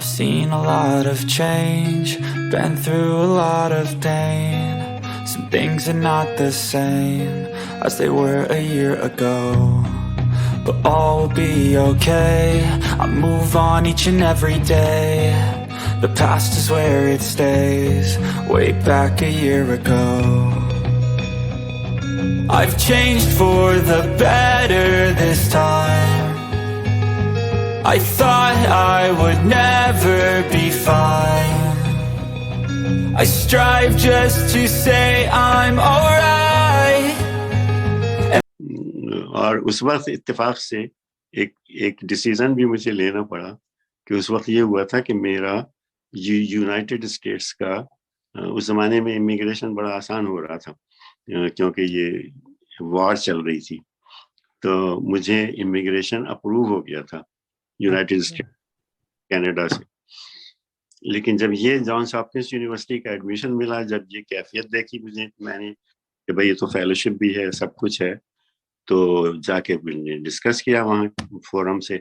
I've seen a lot of change, been through a lot of pain. Some things are not the same as they were a year ago, but all will be okay. I move on each and every day. The past is where it stays, way back a year ago. I've changed for the better this time. I thought I would never be fine. I strive just to say I'm alright. اور اس وقت اتفاق سے ایک decision بھی مجھے لینا پڑا کہ اس وقت یہ ہوا تھا کہ میرا یونائٹڈ اسٹیٹس کا اس زمانے میں امیگریشن بڑا آسان ہو رہا تھا کیونکہ یہ وار چل رہی تھی، تو مجھے امیگریشن اپروو ہو گیا تھا یونائٹڈ اسٹیٹس کینیڈا سے. لیکن جب یہ جانس ہاپکنس یونیورسٹی کا ایڈمیشن ملا، جب یہ کیفیت دیکھی میں نے کہ بھائی یہ تو فیلوشپ بھی ہے، سب کچھ ہے، تو جا کے ڈسکس کیا وہاں فورم سے،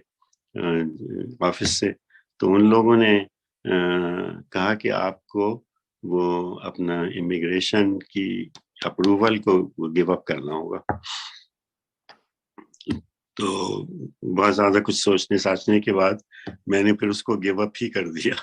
آفس سے. تو ان لوگوں نے کہا کہ آپ کو وہ اپنا امیگریشن کی اپروول کو گیو اپ کرنا ہوگا. تو بہت زیادہ کچھ سوچنے ساچنے کے بعد میں نے پھر اس کو گیو اپ ہی کر دیا.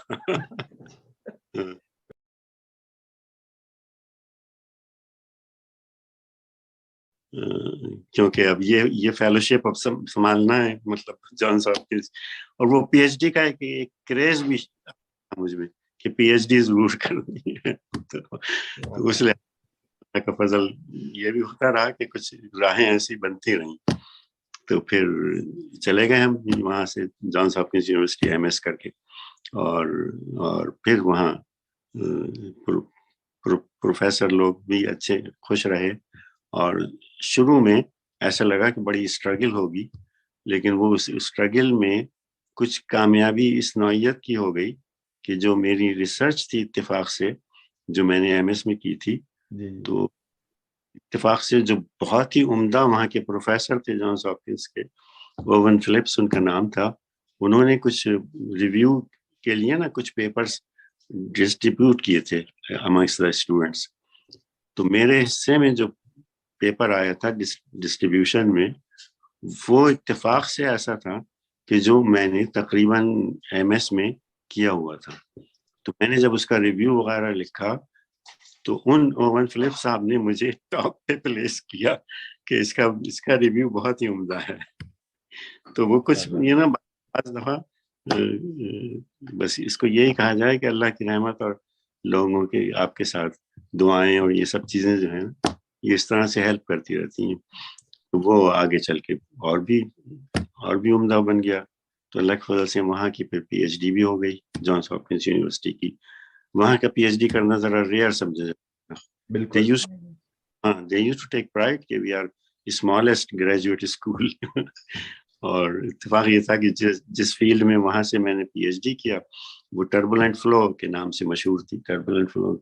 کیونکہ اب یہ فیلوشپ اب سنبھالنا ہے، مطلب جانس ہاپکنس، اور وہ پی ایچ ڈی کا ایک کریز بھی مجھ میں کہ پی ایچ ڈی ضرور کرنی ہے. تو اس لیے کا فضل یہ بھی ہوتا رہا کہ کچھ راہیں ایسی بنتی رہیں. تو پھر چلے گئے ہم وہاں سے جانس ہاپکنس یونیورسٹی ایم ایس کر کے، اور پھر وہاں پروفیسر لوگ بھی اچھے خوش رہے. اور شروع میں ایسا لگا کہ بڑی اسٹرگل ہوگی، لیکن وہ اس اسٹرگل میں کچھ کامیابی اس نوعیت کی ہو گئی کہ جو میری ریسرچ تھی اتفاق سے جو میں نے ایم ایس میں کی تھی، تو اتفاق سے جو بہت ہی عمدہ وہاں کے پروفیسر تھے جانس ہاپکنس کے، اوون فلپس ان کا نام تھا، انہوں نے کچھ ریویو کے لیے نا کچھ پیپرز ڈسٹریبیوٹ کیے تھے امنگس دا اسٹوڈنٹس. تو میرے حصے میں جو پیپر آیا تھا ڈسٹریبیوشن میں، وہ اتفاق سے ایسا تھا کہ جو میں نے تقریباً ایم ایس میں کیا ہوا تھا. تو میں نے جب اس کا ریویو وغیرہ لکھا تو اوون فلپ صاحب نے مجھے ٹاپ پہ پلیس کیا کہ اس کا ریویو بہت ہی عمدہ ہے. تو وہ کچھ یہ نا بعض دفعہ بس اس کو یہی کہا جائے کہ اللہ کی رحمت اور لوگوں کے آپ کے ساتھ دعائیں اور یہ سب چیزیں جو ہیں یہ اس طرح سے ہیلپ کرتی رہتی ہیں. تو وہ آگے چل کے اور بھی عمدہ بن گیا. تو اللہ کے فضل سے وہاں کی پھر پی ایچ ڈی بھی ہو گئی جانس ہاپکنس یونیورسٹی کی. وہاں کا پی ایچ ڈی کرنا ذرا ریئر سمجھا جاتا ہے. They used to take pride کہ we are the smallest graduate school. اور اتفاق یہ تھا کہ جس فیلڈ میں وہاں سے میں نے پی ایچ ڈی کیا وہ ٹربولنٹ فلو کے نام سے مشہور تھی. ٹربولنٹ فلو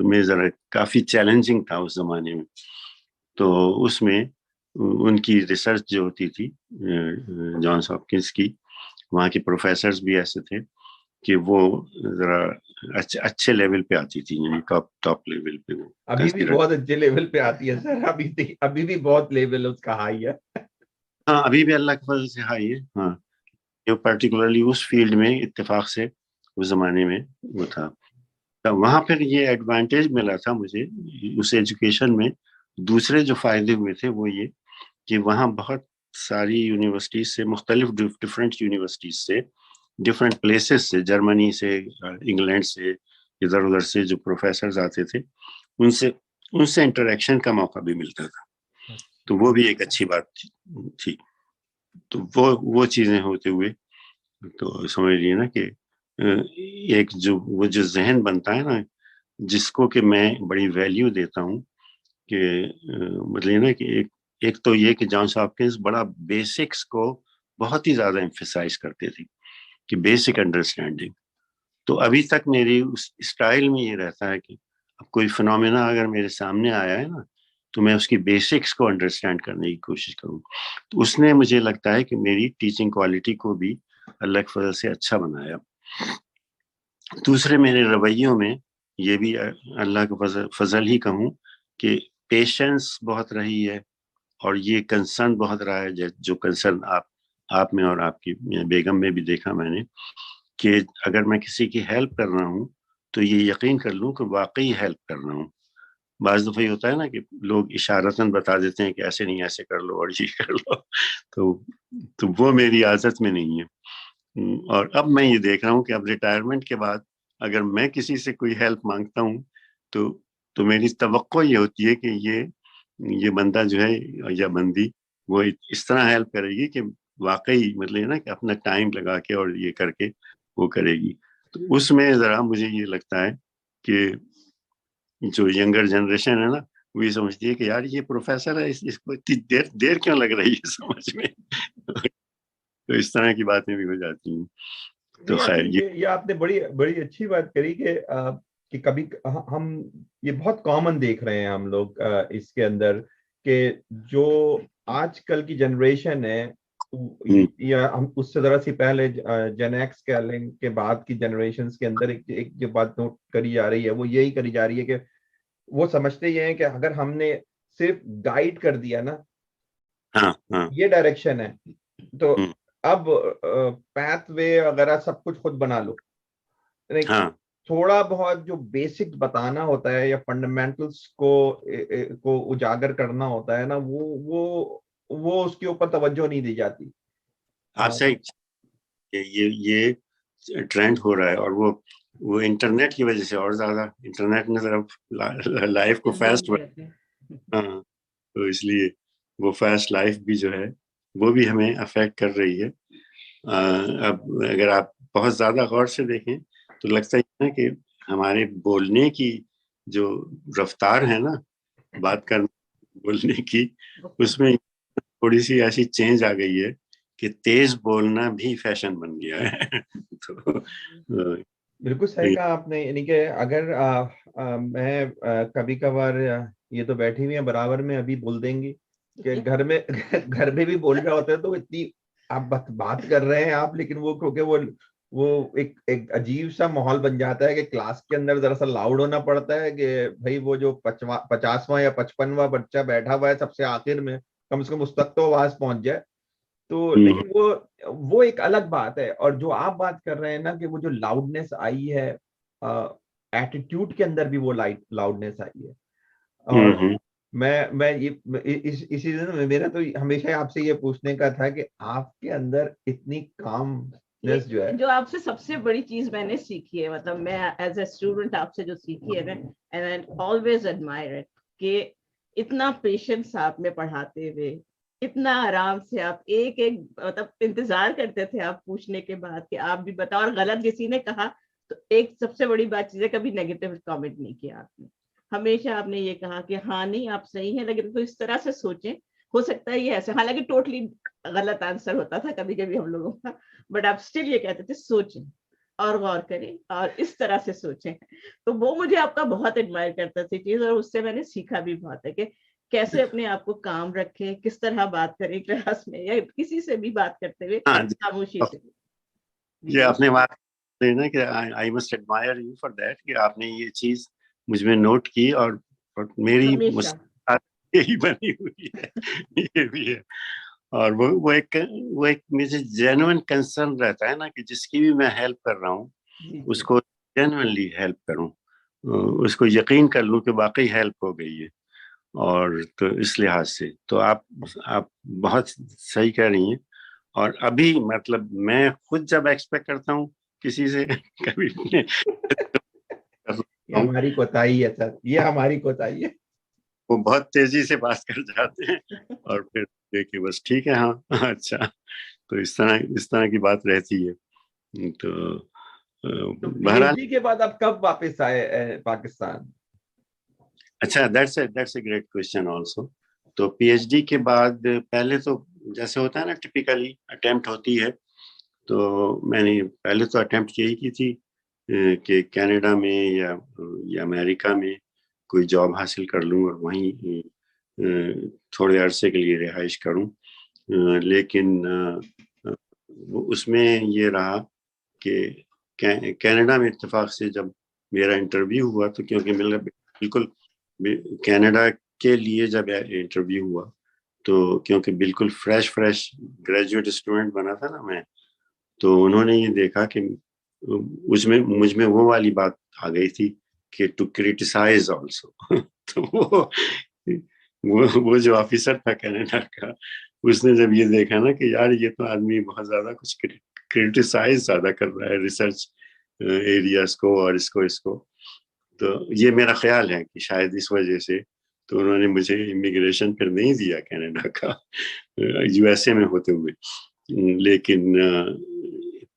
میں ذرا کافی چیلنجنگ تھا اس زمانے میں. تو اس میں ان کی ریسرچ جو ہوتی تھی جانس ہاپکنس کی، وہاں کے پروفیسرز بھی ایسے تھے کہ وہ ذرا اچھے لیول پہ آتی تھی، یعنی ٹاپ لیول پہ. وہ ابھی بھی بہت اچھے لیول پہ آتی ہے سر، ابھی بھی بہت لیول اس کا ہائی ہے. ہاں ابھی بھی اللہ کے فضل سے ہائی ہے. ہاں یہ پرٹیکولرلی اس فیلڈ میں اتفاق سے اس زمانے میں وہ تھا. وہاں پھر یہ ایڈوانٹیج ملا تھا مجھے اس ایجوکیشن میں. دوسرے جو فائدے ہوئے تھے وہ یہ کہ وہاں بہت ساری یونیورسٹیز سے، مختلف ڈفرینٹ یونیورسٹیز سے، ڈفرینٹ پلیسز سے، جرمنی سے، انگلینڈ سے، ادھر ادھر سے جو پروفیسرز آتے تھے ان سے انٹریکشن کا موقع بھی ملتا تھا. تو وہ بھی ایک اچھی بات تھی. تو وہ چیزیں ہوتے ہوئے تو سمجھ لیے نا کہ ایک جو ذہن بنتا ہے نا جس کو کہ میں بڑی ویلیو دیتا ہوں، کہ مطلب نا کہ ایک تو یہ کہ جانس ہاپکنس بڑا بیسکس کو بہت ہی زیادہ ایمفیسائز کرتے تھے کہ بیسک انڈرسٹینڈنگ. تو ابھی تک میری اس اسٹائل میں یہ رہتا ہے کہ اب کوئی فنومینا اگر میرے سامنے آیا ہے نا تو میں اس کی بیسکس کو انڈرسٹینڈ کرنے کی کوشش کروں. تو اس نے مجھے لگتا ہے کہ میری ٹیچنگ کوالٹی کو بھی اللہ کے فضل سے اچھا بنایا. دوسرے میرے رویوں میں یہ بھی اللہ کا فضل ہی کہوں کہ پیشنس بہت رہی ہے، اور یہ کنسرن بہت رہا ہے، جو کنسرن آپ میں اور آپ کی بیگم میں بھی دیکھا میں نے، کہ اگر میں کسی کی ہیلپ کر رہا ہوں تو یہ یقین کر لوں کہ واقعی ہیلپ کر رہا ہوں. بعض دفعہ یہ ہوتا ہے نا کہ لوگ اشارتاً بتا دیتے ہیں کہ ایسے نہیں، ایسے کر لو اور یہ کر لو، تو وہ میری عادت میں نہیں ہے. اور اب میں یہ دیکھ رہا ہوں کہ اب ریٹائرمنٹ کے بعد اگر میں کسی سے کوئی ہیلپ مانگتا ہوں تو میری توقع یہ ہوتی ہے کہ یہ بندہ جو ہے یا بندی وہ اس طرح ہیلپ کرے گی کہ واقعی مطلب نا کہ اپنا ٹائم لگا کے اور یہ کر کے وہ کرے گی. تو اس میں ذرا مجھے یہ لگتا ہے کہ جو ینگر جنریشن ہے نا، وہ یہ سمجھتی ہے کہ یار یہ پروفیسر ہے، اس کو اتنی دیر کیوں لگ رہی ہے سمجھ میں. تو اس طرح کی باتیں بھی ہو جاتی ہیں. تو خیر یہ آپ نے بڑی اچھی بات کری کہ کبھی ہم یہ بہت کامن دیکھ رہے ہیں ہم لوگ اس کے اندر، کہ جو آج کل کی جنریشن ہے یا ہم اس سے ذرا سی پہلے جن ایکس کے بعد کی جنریشنز کے اندر ایک جو بات نوٹ کری جا رہی ہے وہ یہی کری جا رہی ہے کہ وہ سمجھتے یہ ہیں کہ اگر ہم نے صرف گائیڈ کر دیا نا یہ ڈائریکشن ہے تو اب پیتھ وے وغیرہ سب کچھ خود بنا لو. تھوڑا بہت جو بیسک بتانا ہوتا ہے یا فنڈامنٹلس کو اجاگر کرنا ہوتا ہے نا، وہ اس کے اوپر توجہ نہیں دی جاتی. آپ سے یہ ٹرینڈ ہو رہا ہے، اور وہ انٹرنیٹ کی وجہ سے اور زیادہ، انٹرنیٹ نے طرف لائف کو فاسٹ، تو اس لیے وہ فاسٹ لائف بھی جو ہے وہ بھی ہمیں افیکٹ کر رہی ہے. اب اگر آپ بہت زیادہ غور سے دیکھیں تو لگتا ہے نا کہ ہمارے بولنے کی جو رفتار ہے نا، بات کرنے بولنے کی، اس میں تھوڑی سی ایسی چینج آ گئی ہے کہ تیز بولنا بھی فیشن بن گیا ہے. بالکل صحیح کہا آپ نے. یعنی کہ اگر میں کبھی کبھار یہ تو بیٹھی ہوئی ہیں برابر میں ابھی بول دیں گی کہ گھر میں بھی بول رہا ہوتا ہے تو اتنی آپ بات کر رہے ہیں آپ، لیکن وہ کیونکہ وہ ایک عجیب سا ماحول بن جاتا ہے کہ کلاس کے اندر ذرا سا لاؤڈ ہونا پڑتا ہے کہ بھائی وہ جو 50واں یا 55واں بچہ بیٹھا ہوا ہے سب سے آخر میں، کم سے کم اس تک تو آواز پہنچ جائے. تو لیکن وہ ایک الگ بات ہے. اور جو آپ بات کر رہے ہیں نا کہ وہ جو لاؤڈنیس آئی ہے ایٹیٹیوڈ کے اندر بھی وہ لاؤڈنیس آئی ہے. اور میں اسی دن میرا تو ہمیشہ آپ سے یہ پوچھنے کا تھا کہ آپ کے اندر اتنی کامنس جو آپ سے سب سے بڑی چیز میں نے سیکھی ہے، مطلب میں ایز اے اسٹوڈنٹ آپ سے جو سیکھی ہے نا، آلویز ایڈمائر اٹ کہ اتنا پیشنس آپ میں پڑھاتے ہوئے، اتنا آرام سے آپ ایک مطلب انتظار کرتے تھے آپ پوچھنے کے بعد کہ آپ بھی بتاؤ، اور غلط کسی نے کہا تو ایک سب سے بڑی بات چیز ہے کبھی نیگیٹو کامنٹ نہیں کیا آپ نے. ہمیشہ آپ نے یہ کہا کہ ہاں نہیں آپ صحیح ہیں لیکن تو اس طرح سے سوچیں، ہو سکتا ہے یہ ایسے، حالانکہ ٹوٹلی غلط آنسر ہوتا تھا کبھی کبھی ہم لوگوں کا، بٹ آپ اسٹل یہ کہتے تھے سوچیں اور غور کریں اور اس طرح سے سوچیں. تو وہ مجھے آپ کا بہت ایڈمائر کرتا تھی چیز، اور اس سے میں نے سیکھا بھی بہت ہے کہ کیسے اپنے آپ کو کام رکھیں، کس طرح بات کریں کلاس میں یا کسی سے بھی بات کرتے ہوئے خاموشی سے. یہ اپنے بات لینا کہ I must admirer you for that کہ آپ نے یہ چیز مجھ میں نوٹ کی، اور میری یہی بنی ہوئی ہے. یہ بھی ہے. اور وہ ایک مجھے جینوئن کنسرن رہتا ہے نا کہ جس کی بھی میں ہیلپ کر رہا ہوں اس کو جینوئنلی ہیلپ کروں، اس کو یقین کر لوں کہ واقعی ہیلپ ہو گئی ہے. اور تو اس لحاظ سے تو آپ بہت صحیح کہہ رہی ہیں. اور ابھی مطلب میں خود جب ایکسپیکٹ کرتا ہوں کسی سے کبھی ہماری کوتاہی ہے سر، یہ ہماری کوتاہی ہے. وہ بہت تیزی سے بات کر جاتے ہیں اور پھر دیکھیں بس ٹھیک ہے ہاں اچھا. تو اس طرح کی بات رہتی ہے. تو بہرحال کے بعد آپ کب واپس آئے پاکستان؟ اچھا that's a great question also. تو پی ایچ ڈی کے بعد پہلے تو جیسے ہوتا ہے نا ٹپیکلی اٹیمپٹ ہوتی ہے، تو میں نے پہلے تو اٹیمپٹ یہی کی تھی کہ کینیڈا میں یا امریکہ میں کوئی جاب حاصل کر لوں اور وہیں تھوڑے عرصے کے لیے رہائش کروں. لیکن اس میں یہ رہا کہ کینیڈا میں اتفاق سے جب میرا انٹرویو ہوا تو کیونکہ میرا بالکل کینیڈا کے لیے جب انٹرویو ہوا تو کیونکہ بالکل فریش گریجویٹ اسٹوڈنٹ بنا تھا نا میں, تو انہوں نے یہ دیکھا کہ مجھ میں وہ والی بات آ گئی تھی کہ ٹو کریٹیسائز آلسو. تو وہ جو آفیسر تھا کینیڈا کا, اس نے جب یہ دیکھا نا کہ یار یہ تو آدمی بہت زیادہ کچھ کریٹیسائز زیادہ کر رہا ہے ریسرچ ایریاز کو اور اس کو, تو یہ میرا خیال ہے کہ شاید اس وجہ سے تو انہوں نے مجھے امیگریشن پھر نہیں دیا کینیڈا کا یو ایس اے میں ہوتے ہوئے. لیکن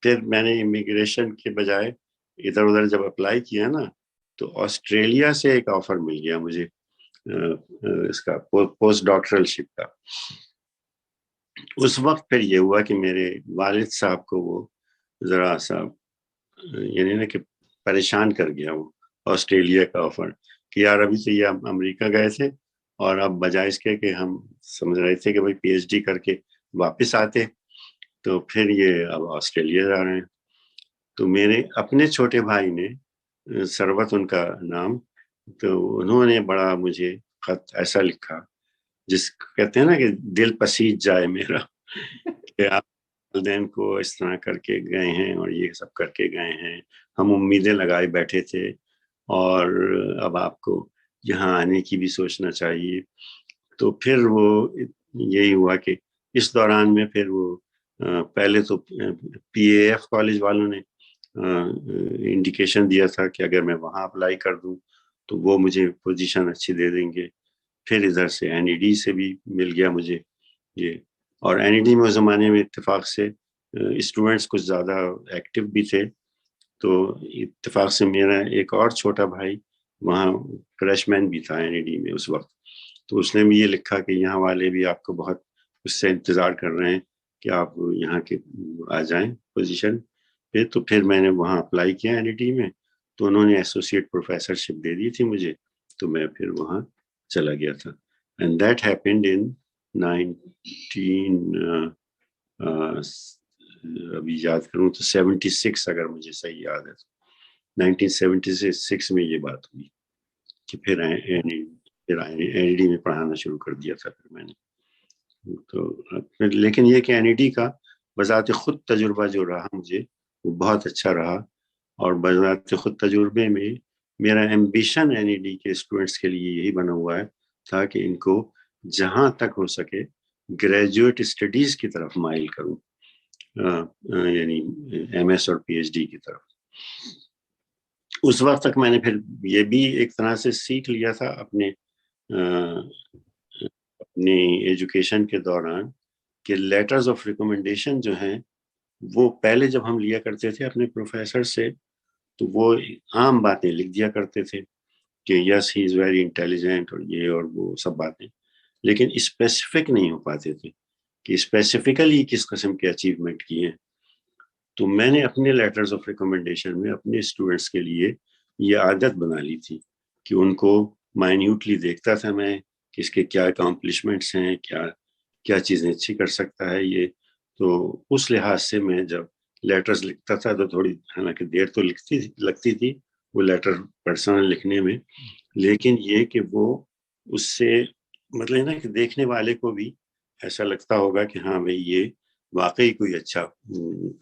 پھر میں نے امیگریشن کے بجائے ادھر ادھر جب اپلائی کیا نا تو آسٹریلیا سے ایک آفر مل گیا مجھے اس کا پوسٹ ڈاکٹرل شپ کا. اس وقت پھر یہ ہوا کہ میرے والد صاحب کو وہ ذرا سا یعنی نا کہ پریشان کر گیا وہ آسٹریلیا کا آفر کہ یار ابھی تو یہ امریکہ گئے تھے اور اب بجائے اس کے کہ ہم سمجھ رہے تھے کہ بھائی پی ایچ ڈی کر کے واپس آتے, تو پھر یہ اب آسٹریلیا جا رہے ہیں. تو میرے اپنے چھوٹے بھائی نے, ثروت ان کا نام, تو انہوں نے بڑا مجھے خط ایسا لکھا جس کہتے ہیں نا کہ دل پسیج جائے میرا کہ آپ والدین کو اس طرح کر کے گئے ہیں اور یہ سب کر کے گئے ہیں, ہم امیدیں لگائے بیٹھے تھے اور اب آپ کو یہاں آنے کی بھی سوچنا چاہیے. تو پھر وہ یہی ہوا کہ اس دوران میں پھر وہ پہلے تو پی اے ایف کالج والوں نے انڈیکیشن دیا تھا کہ اگر میں وہاں اپلائی کر دوں تو وہ مجھے پوزیشن اچھی دے دیں گے. پھر ادھر سے این ای ڈی سے بھی مل گیا مجھے یہ, اور این ای ڈی میں اس زمانے میں اتفاق سے اسٹوڈنٹس کچھ زیادہ ایکٹیو بھی تھے, تو اتفاق سے میرا ایک اور چھوٹا بھائی وہاں فریش مین بھی تھا این ای ڈی میں اس وقت, تو اس نے بھی یہ لکھا کہ یہاں والے بھی آپ کو بہت اس سے انتظار کر رہے ہیں کہ آپ یہاں کے آ جائیں پوزیشن پہ. تو پھر میں نے وہاں اپلائی کیا این ای ڈی میں, تو انہوں نے ایسوسیٹ پروفیسر شپ دے دی تھی مجھے, تو میں پھر وہاں چلا گیا تھا. اینڈ دیٹ ہیپنڈ ان 19 ابھی یاد کروں تو 76 اگر مجھے صحیح یاد ہے, 1976 میں یہ بات ہوئی کہ پھر این ای ڈی میں پڑھانا شروع کر دیا تھا پھر میں نے. تو لیکن یہ کہ این ای ڈی کا بذات خود تجربہ جو رہا مجھے وہ بہت اچھا رہا, اور بذات خود تجربے میں میرا ایمبیشن این ای ڈی کے اسٹوڈنٹس کے لیے یہی بنا ہوا ہے تھا کہ ان کو جہاں تک ہو سکے گریجویٹ اسٹڈیز کی طرف مائل کروں, یعنی ایم ایس اور پی ایچ ڈی کی طرف. اس وقت تک میں نے پھر یہ بھی ایک طرح سے سیکھ لیا تھا اپنی ایجوکیشن کے دوران کہ لیٹرز آف ریکمنڈیشن جو ہیں وہ پہلے جب ہم لیا کرتے تھے اپنے پروفیسر سے تو وہ عام باتیں لکھ دیا کرتے تھے کہ یس ہی از ویری انٹیلیجنٹ اور یہ اور وہ سب باتیں, لیکن اسپیسیفک نہیں ہو پاتے تھے کہ اسپیسیفکلی کس قسم کے اچیومنٹ کیے ہیں. تو میں نے اپنے لیٹرز آف ریکمنڈیشن میں اپنے اسٹوڈنٹس کے لیے یہ عادت بنا لی تھی کہ ان کو مائنیوٹلی دیکھتا تھا میں کہ اس کے کیا اکامپلشمنٹس ہیں, کیا چیزیں اچھی کر سکتا ہے یہ. تو اس لحاظ سے میں جب لیٹرز لکھتا تھا تو تھوڑی حالانکہ دیر تو لگتی تھی وہ لیٹر پرسنل لکھنے میں, لیکن یہ کہ وہ اس سے مطلب نا کہ دیکھنے والے کو بھی ایسا لگتا ہوگا کہ ہاں بھائی یہ واقعی کوئی اچھا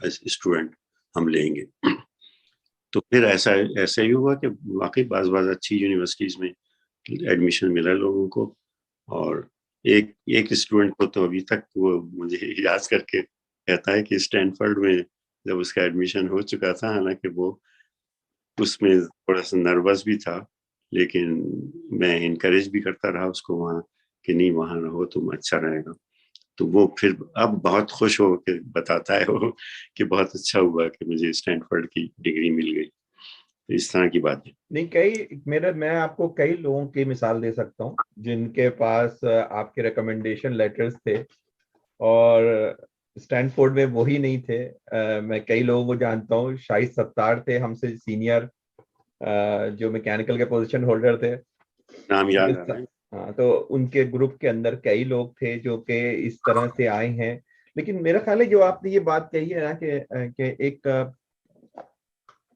اسٹوڈنٹ ہم لیں گے. تو پھر ایسا ہی ہوا کہ واقعی بعض اچھی یونیورسٹیز میں ایڈمیشن ملا لوگوں کو, اور ایک اسٹوڈنٹ کو تو ابھی تک وہ مجھے یاد کر کے کہتا ہے کہ اسٹینفورڈ میں جب اس کا ایڈمیشن ہو چکا تھا, حالانکہ وہ اس میں تھوڑا سا نروس بھی تھا, لیکن میں انکریج بھی کرتا رہا اس کو وہاں کہ نہیں وہاں رہو تم اچھا رہے گا. تو وہ پھر اب بہت خوش ہو کے بتاتا ہے وہ کہ بہت اچھا ہوا کہ مجھے اسٹینفورڈ کی ڈگری مل گئی. اس طرح کی بات ہے. نہیں, میں آپ کو کئی لوگوں کی مثال دے سکتا ہوں جن کے پاس آپ کے ریکمنڈیشن لیٹرز تھے اور اسٹینفورڈ میں وہی نہیں تھے. میں کئی لوگوں کو جانتا ہوں, شاہد ستار تھے ہم سے سینئر جو میکینیکل کے پوزیشن ہولڈر تھے, نام یاد آ رہا ہے. ہاں, تو ان کے گروپ کے اندر کئی لوگ تھے جو کہ اس طرح سے آئے ہیں. لیکن میرا خیال ہے جو آپ نے یہ بات کہی ہے نا کہ ایک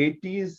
80s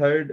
3rd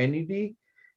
NED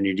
NED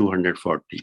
240।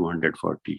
240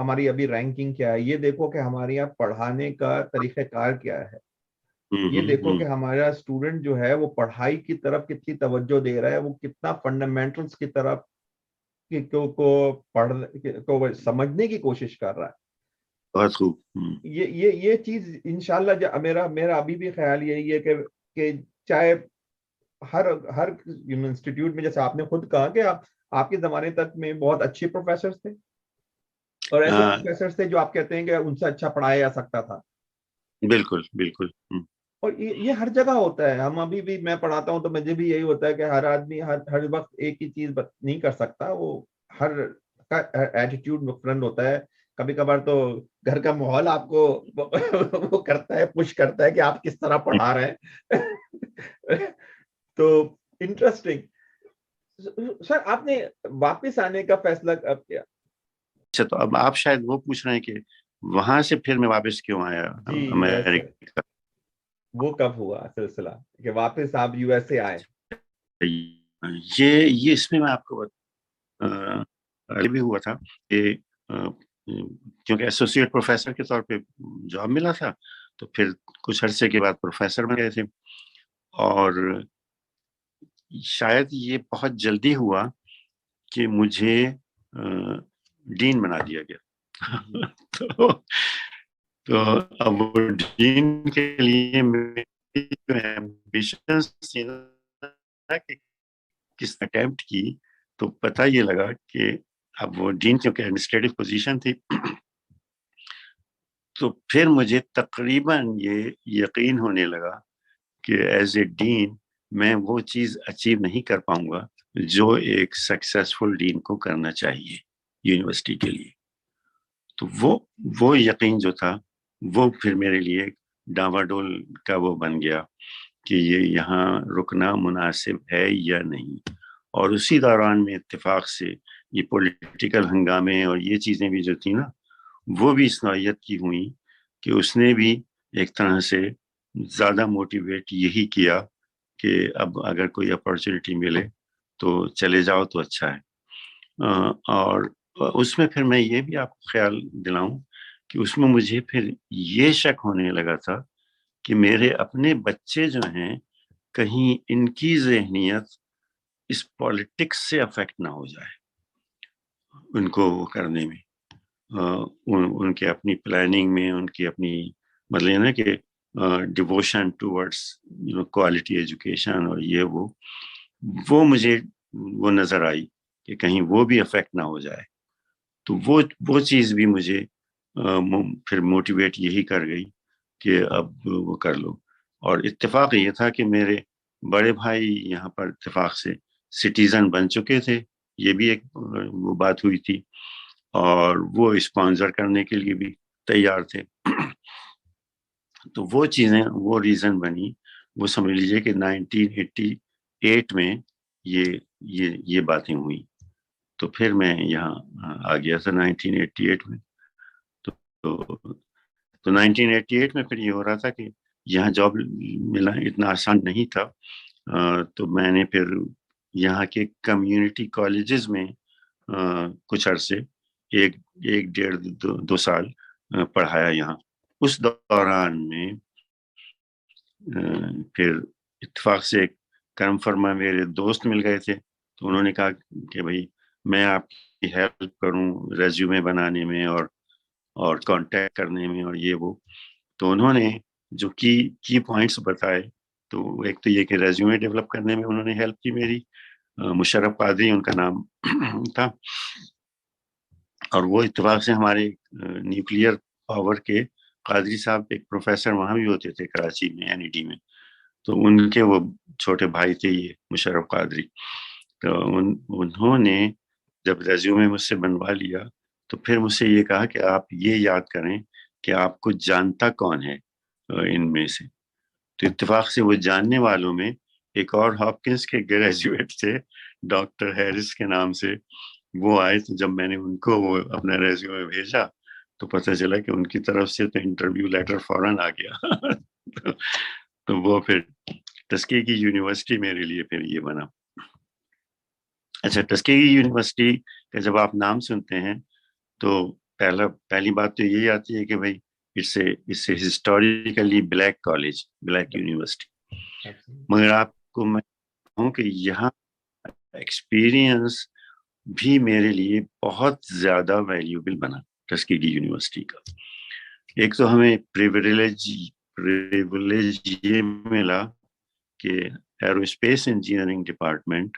ہماری ابھی رینکنگ کیا ہے, یہ دیکھو کہ ہمارے یہاں پڑھانے کا طریقہ کار کیا ہے, یہ دیکھو کہ ہمارا اسٹوڈنٹ جو ہے وہ پڑھائی کی طرف کتنی توجہ دے رہا ہے, وہ کتنا فنڈامنٹلس کی طرف کو سمجھنے کی کوشش کر رہا ہے. بہت خوب. یہ چیز انشاءاللہ میرا ابھی بھی خیال یہی ہے کہ چاہے ہر انسٹیٹیوٹ میں, جیسے آپ نے خود کہا کہ آپ کے زمانے تک میں بہت اچھے پروفیسرز تھے اور ایسے پروفیسرز تھے جو آپ کہتے ہیں کہ ان سے اچھا پڑھایا جا سکتا تھا. بالکل بالکل. اور یہ ہر جگہ ہوتا ہے. ہم ابھی بھی, میں پڑھاتا ہوں تو مجھے بھی یہی ہوتا ہے کہ ہر آدمی ہر وقت ایک ہی چیز نہیں کر سکتا, وہ ہر کا ایٹیٹیوڈ ڈفرنٹ ہوتا ہے. کبھی کبھار تو گھر کا ماحول آپ کو وہ کرتا ہے, پش کرتا ہے کہ آپ کس طرح پڑھا رہے ہیں. تو انٹرسٹنگ. سر آپ نے واپس آنے کا فیصلہ کب کیا؟ اچھا, تو اب آپ شاید وہ پوچھ رہے ہیں کہ وہاں سے پھر میں واپس کیوں آیا امریکہ, وہ کب ہوا سلسلہ کہ واپس آپ یو ایس اے آئے؟ یہ اس میں آپ کو بھی ہوا تھا کہ کیونکہ ایسوسیٹ پروفیسر کے طور پہ جاب ملا تھا, تو پھر کچھ عرصے کے بعد پروفیسر بن گئے تھے, اور شاید یہ بہت جلدی ہوا کہ مجھے ڈین بنا دیا گیا. تو اب ڈین کے لیے کس اٹیمپٹ کی, تو پتہ یہ لگا کہ اب وہ ڈین کیونکہ ایڈمنسٹریٹو پوزیشن تھی, تو پھر مجھے تقریباً یہ یقین ہونے لگا کہ ایز اے ڈین میں وہ چیز اچیو نہیں کر پاؤں گا جو ایک سکسیسفل ڈین کو کرنا چاہیے یونیورسٹی کے لیے. تو وہ یقین جو تھا وہ پھر میرے لیے ڈاواڈول کا وہ بن گیا کہ یہ یہاں رکنا مناسب ہے یا نہیں. اور اسی دوران میں اتفاق سے یہ پولیٹیکل ہنگامے اور یہ چیزیں بھی جو تھیں نا, وہ بھی اس نوعیت کی ہوئی کہ اس نے بھی ایک طرح سے زیادہ موٹیویٹ یہی کیا کہ اب اگر کوئی اپارچونیٹی ملے تو چلے جاؤ تو اچھا ہے. اور اس میں پھر میں یہ بھی آپ کو خیال دلاؤں کہ اس میں مجھے پھر یہ شک ہونے لگا تھا کہ میرے اپنے بچے جو ہیں کہیں ان کی ذہنیت اس پالیٹکس سے افیکٹ نہ ہو جائے, ان کو وہ کرنے میں, ان کے اپنی پلاننگ میں, ان کی اپنی مطلب یہ نا کہ ڈیووشن ٹورڈس کوالٹی ایجوکیشن اور یہ وہ مجھے وہ نظر آئی کہ کہیں وہ بھی افیکٹ نہ ہو جائے. تو وہ چیز بھی مجھے پھر موٹیویٹ یہی کر گئی کہ اب وہ کر لو. اور اتفاق یہ تھا کہ میرے بڑے بھائی یہاں پر اتفاق سے سٹیزن بن چکے تھے, یہ بھی ایک وہ بات ہوئی تھی, اور وہ اسپانسر کرنے کے لیے بھی تیار تھے. تو وہ چیزیں, وہ ریزن بنی, وہ سمجھ لیجئے کہ 1988 میں یہ باتیں ہوئی. تو پھر میں یہاں آ گیا تھا 1988 میں. تو 1988 میں پھر یہ ہو رہا تھا کہ یہاں جاب ملنا اتنا آسان نہیں تھا, تو میں نے پھر یہاں کے کمیونٹی کالجز میں کچھ عرصے 1.5-2 سال پڑھایا یہاں. اس دوران میں پھر اتفاق سے ایک کرم فرما میرے دوست مل گئے تھے, تو انہوں نے کہا کہ بھائی میں آپ کی ہیلپ کروں ریزیومے بنانے میں اور کانٹیکٹ کرنے میں اور یہ وہ. تو انہوں نے جو کی پوائنٹس بتائے, تو ایک تو یہ کہ ریزیومے ڈیولپ کرنے میں انہوں نے ہیلپ کی میری, مشرف قادری ان کا نام تھا, اور وہ اتفاق سے ہمارے نیوکلیئر پاور کے قادری صاحب ایک پروفیسر وہاں بھی ہوتے تھے کراچی میں NED میں, تو ان کے وہ چھوٹے بھائی تھے یہ مشرف قادری. تو انہوں نے جب ریزیومے مجھ سے بنوا لیا تو پھر مجھ سے یہ کہا کہ آپ یہ یاد کریں کہ آپ کو جانتا کون ہے ان میں سے. تو اتفاق سے وہ جاننے والوں میں ایک اور ہاپکنس کے گریجویٹ تھے ڈاکٹر ہیرس کے نام سے, وہ آئے. تو جب میں نے ان کو وہ اپنا ریزیومے بھیجا تو پتہ چلا کہ ان کی طرف سے تو انٹرویو لیٹر فوراً آ گیا. تو وہ پھر ٹسکیگی یونیورسٹی میرے لیے پھر یہ بنا. اچھا, ٹسکیگی یونیورسٹی کا جب آپ نام سنتے ہیں تو پہلی بات تو یہی آتی ہے کہ بھائی it's a historically black college, black university. مگر آپ کو میں کہوں کہ یہاں ایکسپیرئنس بھی میرے لیے بہت زیادہ ویلیوبل بنا ٹسکیگی یونیورسٹی کا. ایک تو ہمیں پریویلیج یہ ملا کہ arrow space engineering department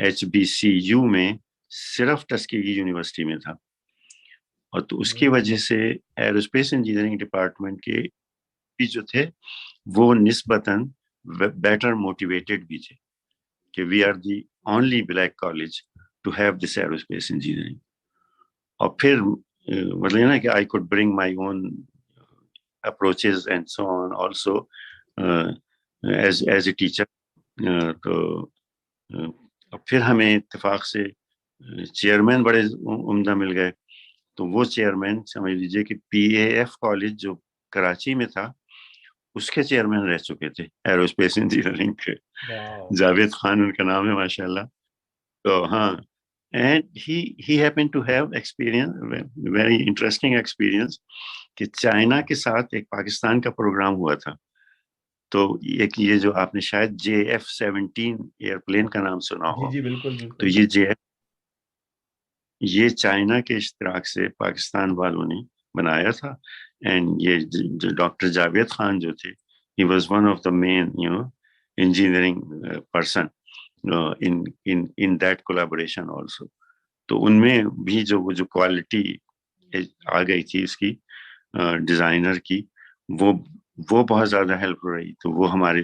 HBCU میں صرف ٹسکیگی یونیورسٹی میں تھا، اور تو اس کی وجہ سے ایرو اسپیس انجینئرنگ ڈپارٹمنٹ کے بھی جو تھے وہ نسبتاً بیٹر موٹیویٹڈ بھی تھے کہ we are the only black college to have this arrow space engineering. اور پھر مطلب نا کہ I could bring my own approaches and so on also as a teacher. تو پھر ہمیں اتفاق سے چیئرمین بڑے عمدہ مل گئے. تو وہ چیئرمین سمجھ لیجیے کہ PAF کالج جو کراچی میں تھا اس کے چیئرمین رہ چکے تھے ایرو اسپیس انجینئرنگ کے. جاوید خان ان کا نام ہے ماشاء اللہ. تو ہاں، and he happened to have experience, very interesting experience کہ چائنا کے ساتھ ایک پاکستان کا پروگرام ہوا تھا. تو ایک یہ جو آپ نے شاید JF-17 ایئرپلین کا نام سنا ہو. جی بالکل. تو یہ چائنا کے اشتراک سے پاکستان والوں نے بنایا تھا. اینڈ یہ جو ڈاکٹر جاوید خان جو تھے he was one of the main engineering person in that collaboration also. تو ان میں بھی جو کوالٹی آ گئی تھی اس کی ڈیزائنر کی، وہ بہت زیادہ ہیلپ ہو رہی. تو وہ ہمارے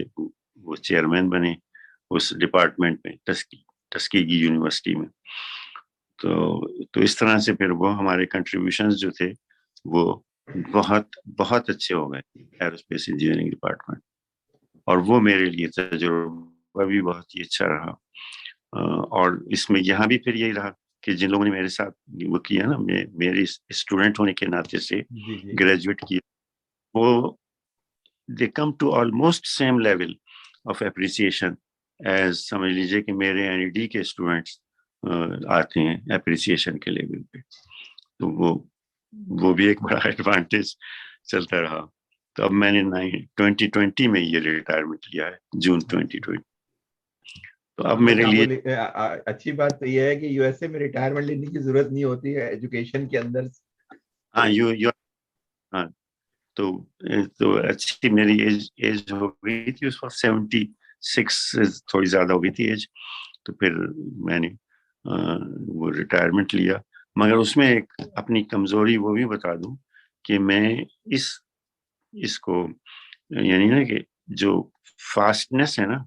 وہ چیئرمین بنے اس ڈپارٹمنٹ میں ٹسکیگی یونیورسٹی میں. تو اس طرح سے پھر وہ ہمارے کنٹریبیوشنز جو تھے وہ بہت بہت اچھے ہو گئے ایرو اسپیس انجینئرنگ ڈپارٹمنٹ. اور وہ میرے لیے تجربہ بھی بہت ہی اچھا رہا. اور اس میں یہاں بھی پھر یہی رہا کہ جن لوگوں نے میرے ساتھ وہ کیا نا، میرے اسٹوڈنٹ ہونے کے ناطے سے گریجویٹ کیا، وہ they come to almost same level of appreciation as سمجھ لیجیے کہ میرے NED کے اسٹوڈنٹس آتے ہیں اپریسیشن کے لیول پہ. تو وہ بھی ایک بڑا ایڈوانٹیج چلتا رہا. تو اب میں نے 2020 میں یہ ریٹائرمنٹ لیا ہے، جون 2020. تو اب میرے لیے اچھی بات تو یہ ہے کہ USA میں ریٹائرمنٹ لینے کی ضرورت نہیں ہوتی ہے ایجوکیشن کے اندر. ہاں تو اچھی میری ایج ہو گئی تھی اس وقت 76 تھوڑی زیادہ ہو گئی تھی ایج. تو پھر میں نے وہ ریٹائرمنٹ لیا. مگر اس میں ایک اپنی کمزوری وہ بھی بتا دوں کہ میں اس کو یعنی نا کہ جو فاسٹنس ہے نا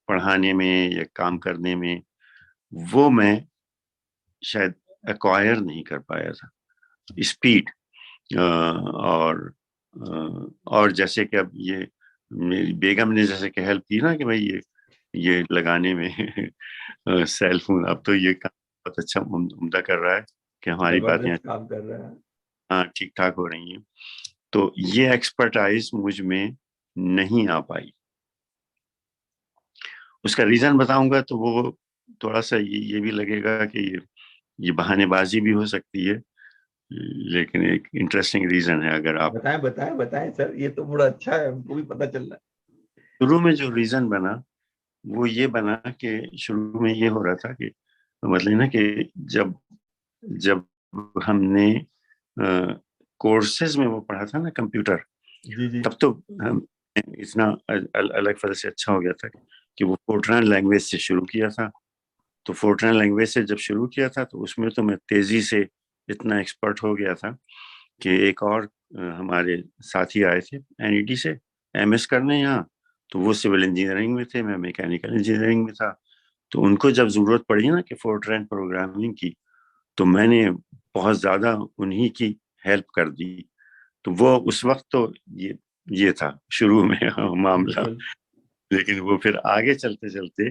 پڑھانے میں یا کام کرنے میں، وہ میں شاید ایکوائر نہیں کر پایا تھا اسپیڈ. اور جیسے کہ اب یہ میری بیگم نے جیسے کہ ہیلپ کی نا کہ بھائی یہ لگانے میں سیل فون، اب تو یہ کام بہت اچھا عمدہ کر رہا ہے کہ ہماری باتیں کام کر رہا ہے، ہاں ٹھیک ٹھاک ہو رہی ہیں. تو یہ ایکسپرٹائز مجھ میں نہیں آ پائی. اس کا ریزن بتاؤں گا تو وہ تھوڑا سا یہ بھی لگے گا کہ یہ بہانے بازی بھی ہو سکتی ہے، لیکن ایک انٹرسٹنگ ریزن ہے. اگر آپ بتائیں سر، یہ تو بڑا اچھا ہے، ہم کو بھی پتہ چل رہا ہے. شروع میں جو ریزن بنا وہ یہ بنا کہ شروع میں یہ ہو رہا تھا کہ مطلب نا کہ جب ہم نے کورسز میں وہ پڑھا تھا نا کمپیوٹر، تب تو اتنا الگ فضل سے اچھا ہو گیا تھا کہ وہ فورٹران لینگویج سے شروع کیا تھا. تو فورٹران لینگویج سے جب شروع کیا تھا تو اس میں تو میں تیزی سے اتنا ایکسپرٹ ہو گیا تھا کہ ایک اور ہمارے ساتھی آئے تھے NED سے MS کرنے یہاں. تو وہ سول انجینئرنگ میں تھے، میں میکینیکل انجینئرنگ میں تھا. تو ان کو جب ضرورت پڑی نا کہ فورٹران پروگرامنگ کی، تو میں نے بہت زیادہ انہی کی ہیلپ کر دی. تو وہ اس وقت تو یہ تھا شروع میں معاملہ. لیکن وہ پھر آگے چلتے چلتے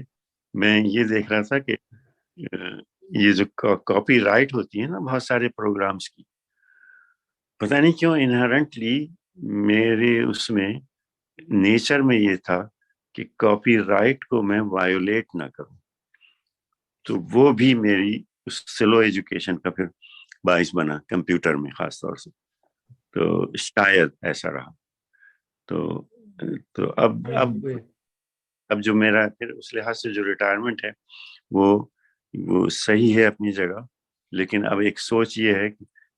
میں یہ دیکھ رہا تھا کہ یہ جو کاپی رائٹ ہوتی ہے نا بہت سارے پروگرامز کی، پتہ نہیں کیوں انہرنٹلی میرے اس میں نیچر میں یہ تھا کہ کاپی رائٹ کو میں وائیولیٹ نہ کروں. تو وہ بھی میری اس سلو ایجوکیشن کا پھر باعث بنا کمپیوٹر میں خاص طور سے. تو شاید ایسا رہا. تو اب جو میرا پھر اس لحاظ سے جو ریٹائرمنٹ ہے وہ صحیح ہے اپنی جگہ, لیکن اب ایک سوچ یہ ہے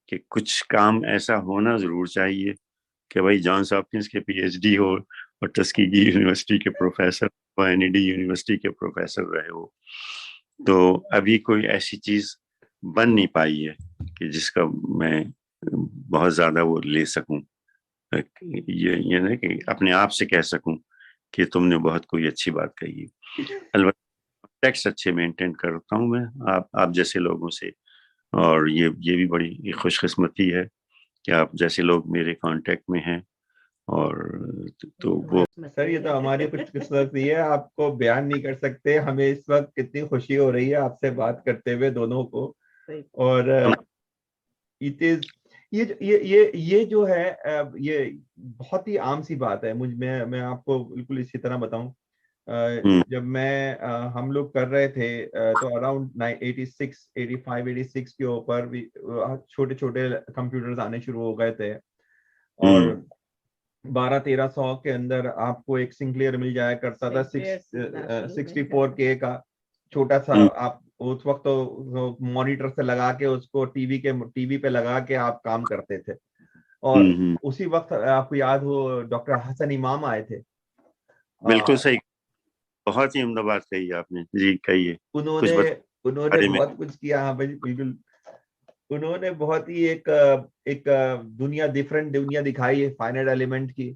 کہ کچھ کام ایسا ہونا ضرور چاہیے کہ بھائی جانس ہاپکنس کے پی ایچ ڈی ہو اور ٹسکیگی یونیورسٹی کے پروفیسر ہو, این ای ڈی یونیورسٹی کے پروفیسر رہے ہو. تو ابھی کوئی ایسی چیز بن نہیں پائی ہے کہ جس کا میں بہت زیادہ وہ لے سکوں, یہ نہیں کہ اپنے آپ سے کہہ سکوں کہ تم نے بہت کوئی اچھی بات کہی ہے. البتہ ٹیکسٹ اچھے مینٹین کرتا ہوں میں آپ جیسے لوگوں سے, اور یہ بھی بڑی خوش قسمتی ہے کہ آپ جیسے لوگ میرے کانٹیکٹ میں ہیں. اور تو وہ سر یہ تو ہماری خوش قسمتی ہے, آپ کو بیان نہیں کر سکتے ہمیں اس وقت کتنی خوشی ہو رہی ہے آپ سے بات کرتے ہوئے دونوں کو. اور یہ جو ہے یہ بہت ہی عام سی بات ہے. میں آپ کو بالکل اسی طرح بتاؤں, جب ہم لوگ کر رہے تھے تو اراؤنڈ 86 85 86 کے اوپر چھوٹے چھوٹے کمپیوٹرز آنے شروع ہو گئے تھے, اور 1200-1300 کے اندر آپ کو ایک سنکلیئر مل جایا کرتا تھا 64K کا چھوٹا سا. آپ اس وقت تو مانیٹر سے لگا کے اس کو ٹی وی پہ لگا کے آپ کام کرتے تھے. اور اسی وقت آپ کو یاد ہو ڈاکٹر حسن امام آئے تھے. بالکل صحیح, بہت ہی عمدہ بات کہی آپ نے. جی کہیے. انہوں نے بہت کچھ کیا. ہاں بالکل, انہوں نے بہت ہی ایک ڈفرنٹ دنیا دکھائی ہے فائنائٹ ایلیمنٹ کی.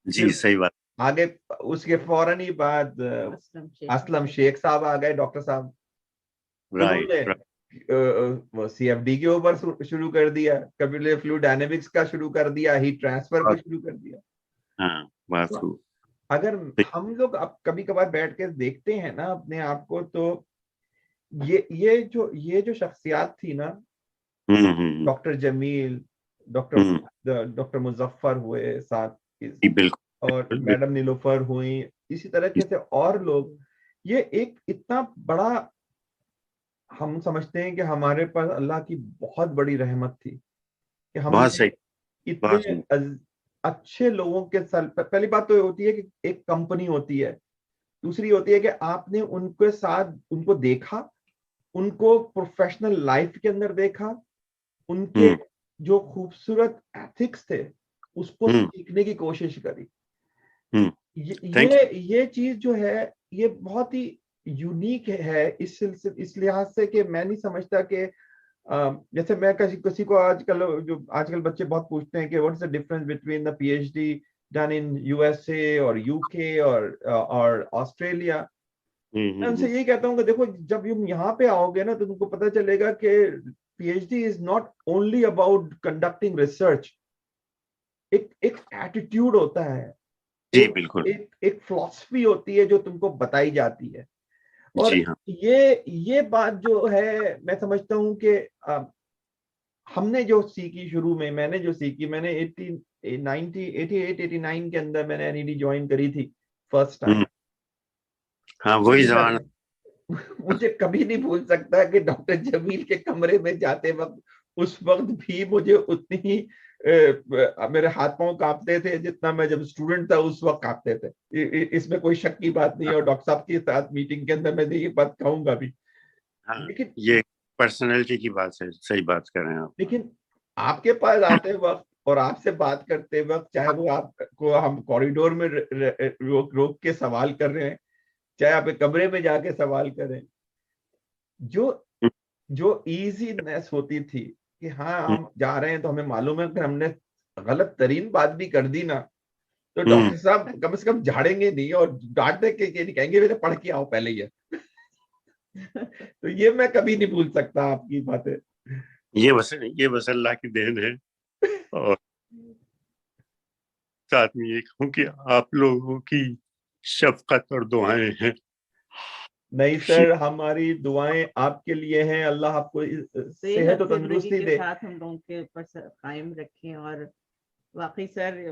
جی صحیح بات. آگے اس کے فوراً ہی بعد اسلم شیخ صاحب آ گئے, ڈاکٹر صاحب. انہوں نے سی ایف ڈی کے اوپر شروع کر دیا, کمپیوٹر فلوئڈ ڈائنامکس کا شروع کر دیا, ہیٹ ٹرانسفر کو شروع کر دیا. اگر ہم لوگ اب کبھی کبھار بیٹھ کے دیکھتے ہیں نا اپنے آپ کو, تو یہ جو شخصیات تھی نا, ڈاکٹر جمیل, ڈاکٹر مظفر ہوئے ساتھ, اور میڈم نیلوفر ہوئی, اسی طرح سے اور لوگ, یہ ایک اتنا بڑا, ہم سمجھتے ہیں کہ ہمارے پاس اللہ کی بہت بڑی رحمت تھی کہ ہم اتنے اچھے لوگوں کے ساتھ. پہلی بات تو یہ ہوتی ہے کہ ایک کمپنی ہوتی ہے, دوسری ہوتی ہے کہ آپ نے ان کے ساتھ ان کو دیکھا, ان کو پروفیشنل لائف کے اندر دیکھا, ان کے جو خوبصورت ایتھکس تھے اس کو سیکھنے کی کوشش کری. یہ چیز جو ہے یہ بہت ہی یونیک ہے اس لحاظ سے کہ میں نہیں سمجھتا کہ جیسے میں کسی کو آج کل بچے بہت پوچھتے ہیں کہ what is the difference between the P H D done in U S A اور یو کے اور آسٹریلیا. میں ان سے یہی کہتا ہوں کہ دیکھو, جب تم یہاں پہ آؤ گے نا تو تم کو پتہ چلے گا کہ P H D is not only about conducting research. ایک ایٹیٹیوڈ ہوتا ہے, ایک فلسفی ہوتی ہے جو تم کو بتائی جاتی ہے. اور یہ بات جو ہے میں سمجھتا ہوں کہ ہم نے جو سیکھی شروع میں نے جو سیکھی, میں نے 88-89 کے اندر میں نے این ای ڈی جوائن کری تھی فرسٹ ٹائم. ہاں وہی زمانہ. مجھے کبھی نہیں بھول سکتا کہ ڈاکٹر جمیل کے کمرے میں جاتے وقت اس وقت بھی مجھے اتنی ہی میرے ہاتھ پاؤں کانپتے تھے جتنا میں جب اسٹوڈنٹ تھا اس وقت کانپتے تھے. اس میں کوئی شک کی بات نہیں ہے, اور ڈاکٹر صاحب کے ساتھ میٹنگ کے اندر میں یہ بات کہوں گا بھی. لیکن یہ پرسنالٹی کی بات ہے, صحیح بات کر رہے ہیں آپ. لیکن آپ کے پاس آتے وقت اور آپ سے بات کرتے وقت, چاہے وہ آپ کو ہم کوریڈور میں روک کے سوال کر رہے ہیں, چاہے آپ کمرے میں جا کے سوال کریں, جو ایزینس ہوتی تھی کہ ہاں ہم جا رہے ہیں تو ہمیں معلوم ہے کہ ہم نے غلط ترین بات بھی کر دی نا تو ڈاکٹر صاحب کم سے کم جھاڑیں گے نہیں اور ڈانٹ دے کے کہیں گے میرے پڑھ کے آؤ پہلے یہ. تو یہ میں کبھی نہیں بھول سکتا آپ کی باتیں. یہ بس اللہ کی دین ہے, اور ساتھ میں یہ کہوں کہ آپ لوگوں کی شفقت اور دعائیں ہیں. نہیں سر, ہماری دعائیں آپ کے لیے ہیں, اللہ آپ کو صحت و تندرستی دے, ہم لوگوں کے اوپر قائم رکھیں. اور واقعی سر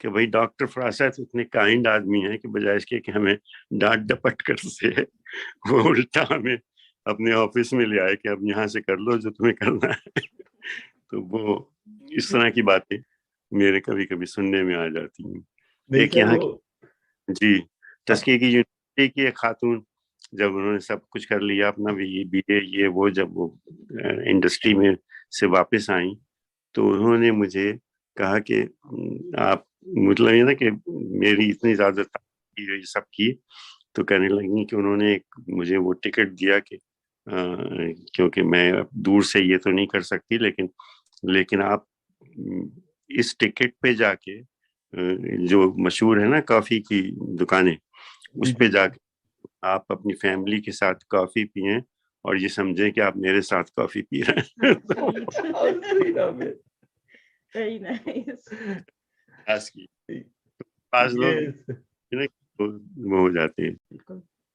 کہ بھائی ڈاکٹر فراست اتنے کائنڈ آدمی ہیں کہ بجائے اس کے کہ ہمیں ڈانٹ ڈپٹ کر سے وہ الٹا ہمیں اپنے آفس میں لے آئے کہ اب یہاں سے کر لو جو تمہیں کرنا ہے. تو وہ اس طرح کی باتیں میرے کبھی کبھی سننے میں آ جاتی ہیں. ایک یہاں جی تزکیے کی یونیورسٹی کی ایک خاتون جب انہوں نے سب کچھ کر لیا اپنا بی اے یہ وہ جب وہ انڈسٹری میں سے واپس آئیں تو انہوں نے مجھے کہا کہ آپ مطلب یہ نا کہ میری اتنی زیادہ یہ سب کی تو کہنے لگی کہ انہوں نے مجھے وہ ٹکٹ دیا کہ کیونکہ میں دور سے یہ تو نہیں کر سکتی لیکن آپ اس ٹکٹ پہ جا کے جو مشہور ہے نا کافی کی دکانیں اس پہ جا کے آپ اپنی فیملی کے ساتھ کافی پئیں اور یہ سمجھیں کہ آپ میرے ساتھ کافی پی رہے ہیں. بعض لوگ وہ ہو جاتے ہیں.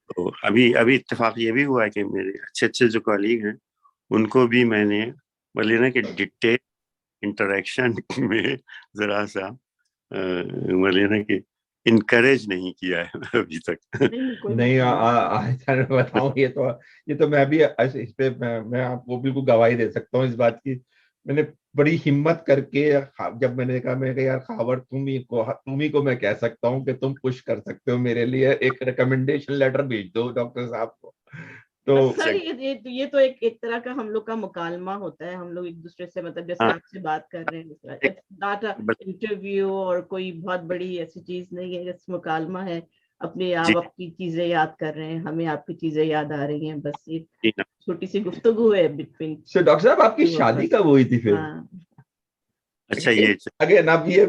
تو ابھی اتفاق یہ بھی ہوا ہے کہ میرے اچھے جو کالیگ ہیں ان کو بھی میں نے بولے نا کہ ڈیٹیل انٹریکشن میں ذرا سا بولے نا کہ انکریج نہیں کیا ہے ابھی تک. نہیں بتاؤں یہ تو میں بھی اس پہ میں آپ کو بالکل گواہی دے سکتا ہوں اس بات کی. میں نے بڑی ہمت کر کے جب میں نے کہا میں کہ یار خاور تم ہی کو میں کہہ سکتا ہوں کہ تم پش کر سکتے ہو میرے لیے ایک ریکمنڈیشن لیٹر بھیج دو ڈاکٹر صاحب کو. تو سر یہ تو ایک طرح کا ہم لوگ کا مکالمہ ہوتا ہے. ہم لوگ ایک دوسرے سے مطلب جیسے آپ سے بات کر رہے ہیں ناٹ انٹرویو اور کوئی بہت بڑی ایسی چیز نہیں ہے. جس مکالمہ ہے اپنے آپ کی چیزیں یاد کر رہے ہیں ہمیں آپ کی چیزیں یاد آ رہی ہیں. بس ایک چھوٹی سی گفتگو ہے بٹوین. ڈاکٹر صاحب آپ کی شادی کب ہوئی تھی پھر؟ اچھا یہ اگر آپ یہ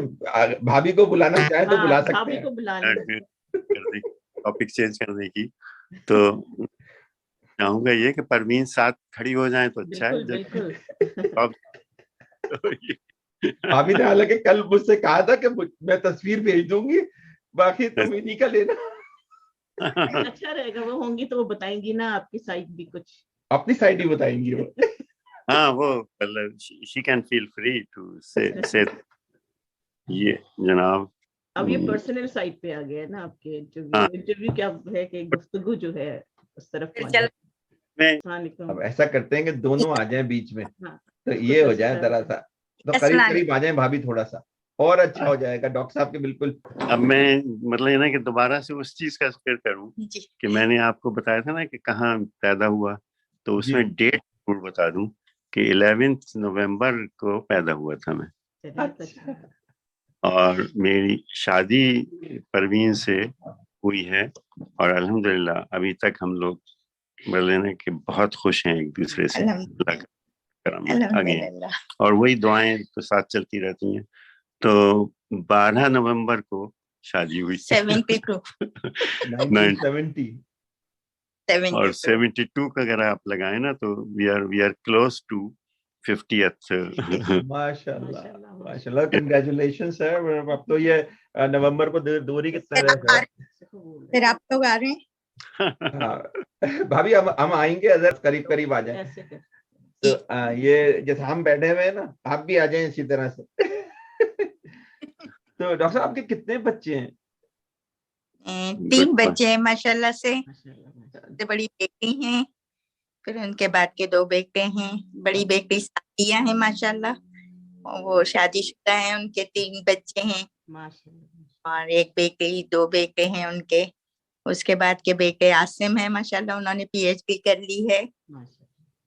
بھابھی کو بلانا چاہیں تو بلا سکتے ہیں. ٹاپک چینج کرنے کی تو چاہوں گا یہ کہ پروین ساتھ کھڑی ہو جائیں تو اچھا ہے. بھابھی نے حالانکہ کل مجھ سے کہا تھا کہ میں تصویر بھیج دوں گی باقی تم انہیں کا لینا. اچھا رہے گا وہ ہوں گی تو وہ بتائیں گی نا آپ کی سائڈ بھی کچھ اپنی سائڈ ہی بتائیں گی وہ. ہاں وہ she can feel free to say یہ جناب. اب یہ پرسنل سائٹ پہ آ گیا ہے نا آپ کے انٹرویو کیا ہے کہ گفتگو جو ہے اس طرف. اب ایسا کرتے ہیں کہ دونوں آ جائیں بیچ میں تو یہ ہو جائے ذرا سا تو قریب قریب آ جائیں بھابھی تھوڑا سا اور اچھا ہو جائے گا ڈاکٹر صاحب کے. بالکل. اب میں مطلب یہ نا کہ دوبارہ سے اس چیز کا ذکر کروں کہ میں نے آپ کو بتایا تھا نا کہ کہاں پیدا ہوا تو اس میں ڈیٹ ضرور بتا دوں کہ 11 نومبر کو پیدا ہوا تھا میں. اور میری شادی پروین سے ہوئی ہے اور الحمدللہ ابھی تک ہم لوگ بولے کہ بہت خوش ہیں ایک دوسرے سے آگے اور وہی دعائیں تو ساتھ چلتی رہتی ہیں. تو 12 نومبر کو شادی ہوئی 72 اور 72 کا اگر آپ لگائیں نا تو we are close to 50th. ماشاءاللہ کنگریچولیشن سر. اب تو یہ نومبر کو دوری کتنا رہے پھر آپ لوگ آ رہے ہیں بھابھی ہم آئیں گے اگر قریب قریب آ جائیں تو یہ جیسے ہم بیٹھے ہوئے ہیں نا آپ بھی آ جائیں اسی طرح سے. تو ڈاکٹر صاحب آپ کے کتنے بچے ہیں؟ 3 بچے ہیں ماشاءاللہ سے. بڑی بیٹی ہیں پھر ان کے بعد کے 2 بیٹے ہیں. بڑی بیٹی ساتھیاں ہیں ماشاءاللہ وہ شادی شدہ ہیں. ان کے 3 بچے ہیں اور ایک بیٹی 2 بیٹے ہیں ان کے. اس کے بعد کے بیٹے عاصم ہیں ماشاءاللہ انہوں نے PhD کر لی ہے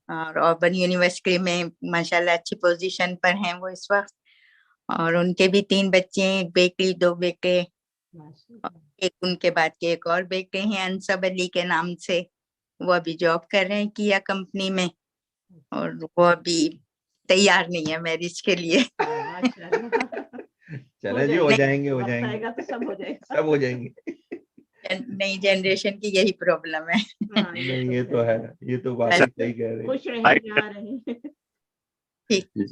اور اوپن یونیورسٹی میں ماشاءاللہ اچھی پوزیشن پر ہیں وہ اس وقت. اور ان کے بھی 3 بچے ہیں. ایک بیٹی 2 بیٹے. ایک ان کے بعد کے ایک اور بیٹے ہیں انصب علی کے نام سے. وہ ابھی جاب کر رہے ہیں کیا کمپنی میں اور وہ ابھی تیار نہیں ہے میرج کے لیے. چلے جی ہو جائیں گے سب ہو جائیں گے. نئی جنریشن کی یہی پرابلم ہے. نہیں یہ تو ہے یہ تو بات صحیح کہہ رہے ہیں.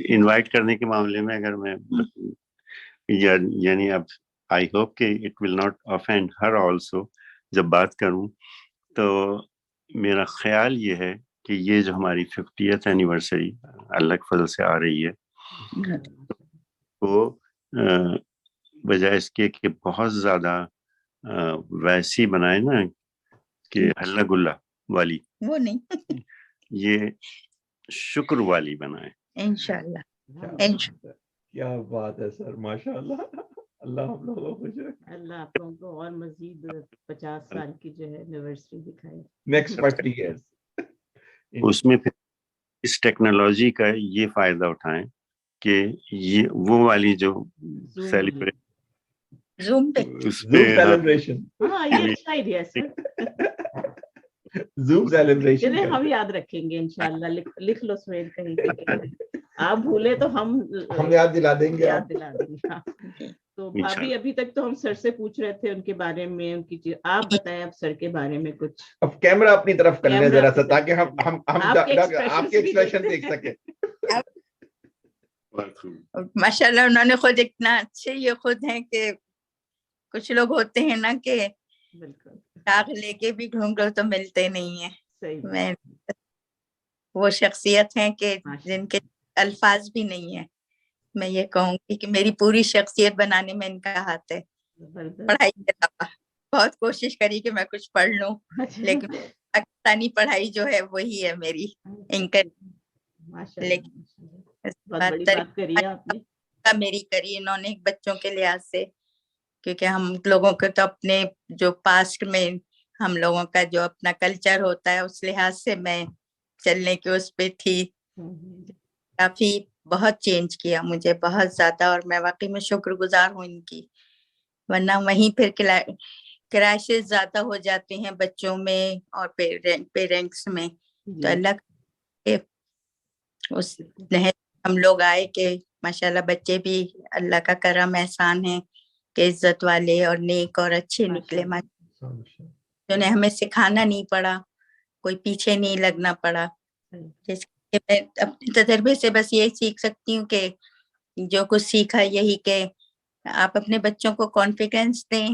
انوائٹ کرنے کے معاملے میں اگر میں یعنی اب آئی ہوپ کہ it will not offend Hare also جب بات کروں تو میرا خیال یہ ہے کہ یہ جو ہماری 50th اینیورسری اللہ کے فضل سے آ رہی ہے وہ بجائے اس کے کہ بہت زیادہ ویسی بنائے نا کہ ہلا گلا والی، وہ نہیں، یہ شکر والی بنائے. انشاءاللہ. کیا بات ہے سر، ماشاء اللہ. اللہ ہم لوگوں کو خوش رکھے. اللہ آپ لوگوں کو اور مزید 50 سال کی جو ہے اینیورسری دکھائے. Next 50 years. اس میں پھر اس ٹیکنالوجی کا یہ فائدہ اٹھائیں کہ یہ وہ والی جو سیلیبریٹ زوم پہ زوم سیلیبریشن. ہاں یہ اچھا آئیڈیا ہے سر. زوم سیلیبریشن چلیں ہم یاد رکھیں گے انشاءاللہ. لکھ لو سہیل کہیں پہ. آپ بھولے تو ہم یاد دلا دیں گے. یاد دلا دیں گے. تو بھابھی ابھی تک تو ہم سر سے پوچھ رہے تھے ان کے بارے میں، ان کی چیز. آپ بتائیں اب سر کے بارے میں کچھ. اب کیمرہ اپنی طرف کر لیں ذرا سا تاکہ ہم آپ کے ایکسپریشن دیکھ سکیں. ماشاءاللہ انہوں نے خود اتنا اچھے یہ خود ہیں کہ کچھ لوگ ہوتے ہیں نا کہ بالکل داغ لے کے بھی ڈھونڈ لو تو ملتے نہیں ہیں. صحیح. میں وہ شخصیت ہیں کہ جن کے الفاظ بھی نہیں ہیں. میں یہ کہوں گی کہ میری پوری شخصیت بنانے میں ان کا ہاتھ ہے. پڑھائی کے علاوہ بہت کوشش کری کہ میں کچھ پڑھ لوں، لیکن پاکستانی پڑھائی جو ہے وہی ہے میری. لیکن میری کری انہوں نے بچوں کے لحاظ سے، کیونکہ ہم لوگوں کے تو اپنے جو پاسٹ میں ہم لوگوں کا جو اپنا کلچر ہوتا ہے اس لحاظ سے میں چلنے کی اس پہ تھی. کافی بہت چینج کیا مجھے بہت زیادہ، اور میں واقعی میں شکر گزار ہوں ان کی. ورنہ وہیں پھر کرائسس زیادہ ہو جاتے ہیں بچوں میں اور پیرنٹس میں. تو اللہ اس ہم لوگ آئے کہ ماشاءاللہ بچے بھی اللہ کا کرم احسان ہے کہ عزت والے اور نیک اور اچھے نکلے. جنہیں ہمیں سکھانا نہیں پڑا، کوئی پیچھے نہیں لگنا پڑا. جیسے کہ میں اپنے تجربے سے بس یہی سیکھ سکتی ہوں کہ جو کچھ سیکھا یہی کہ آپ اپنے بچوں کو کانفیڈینس دیں،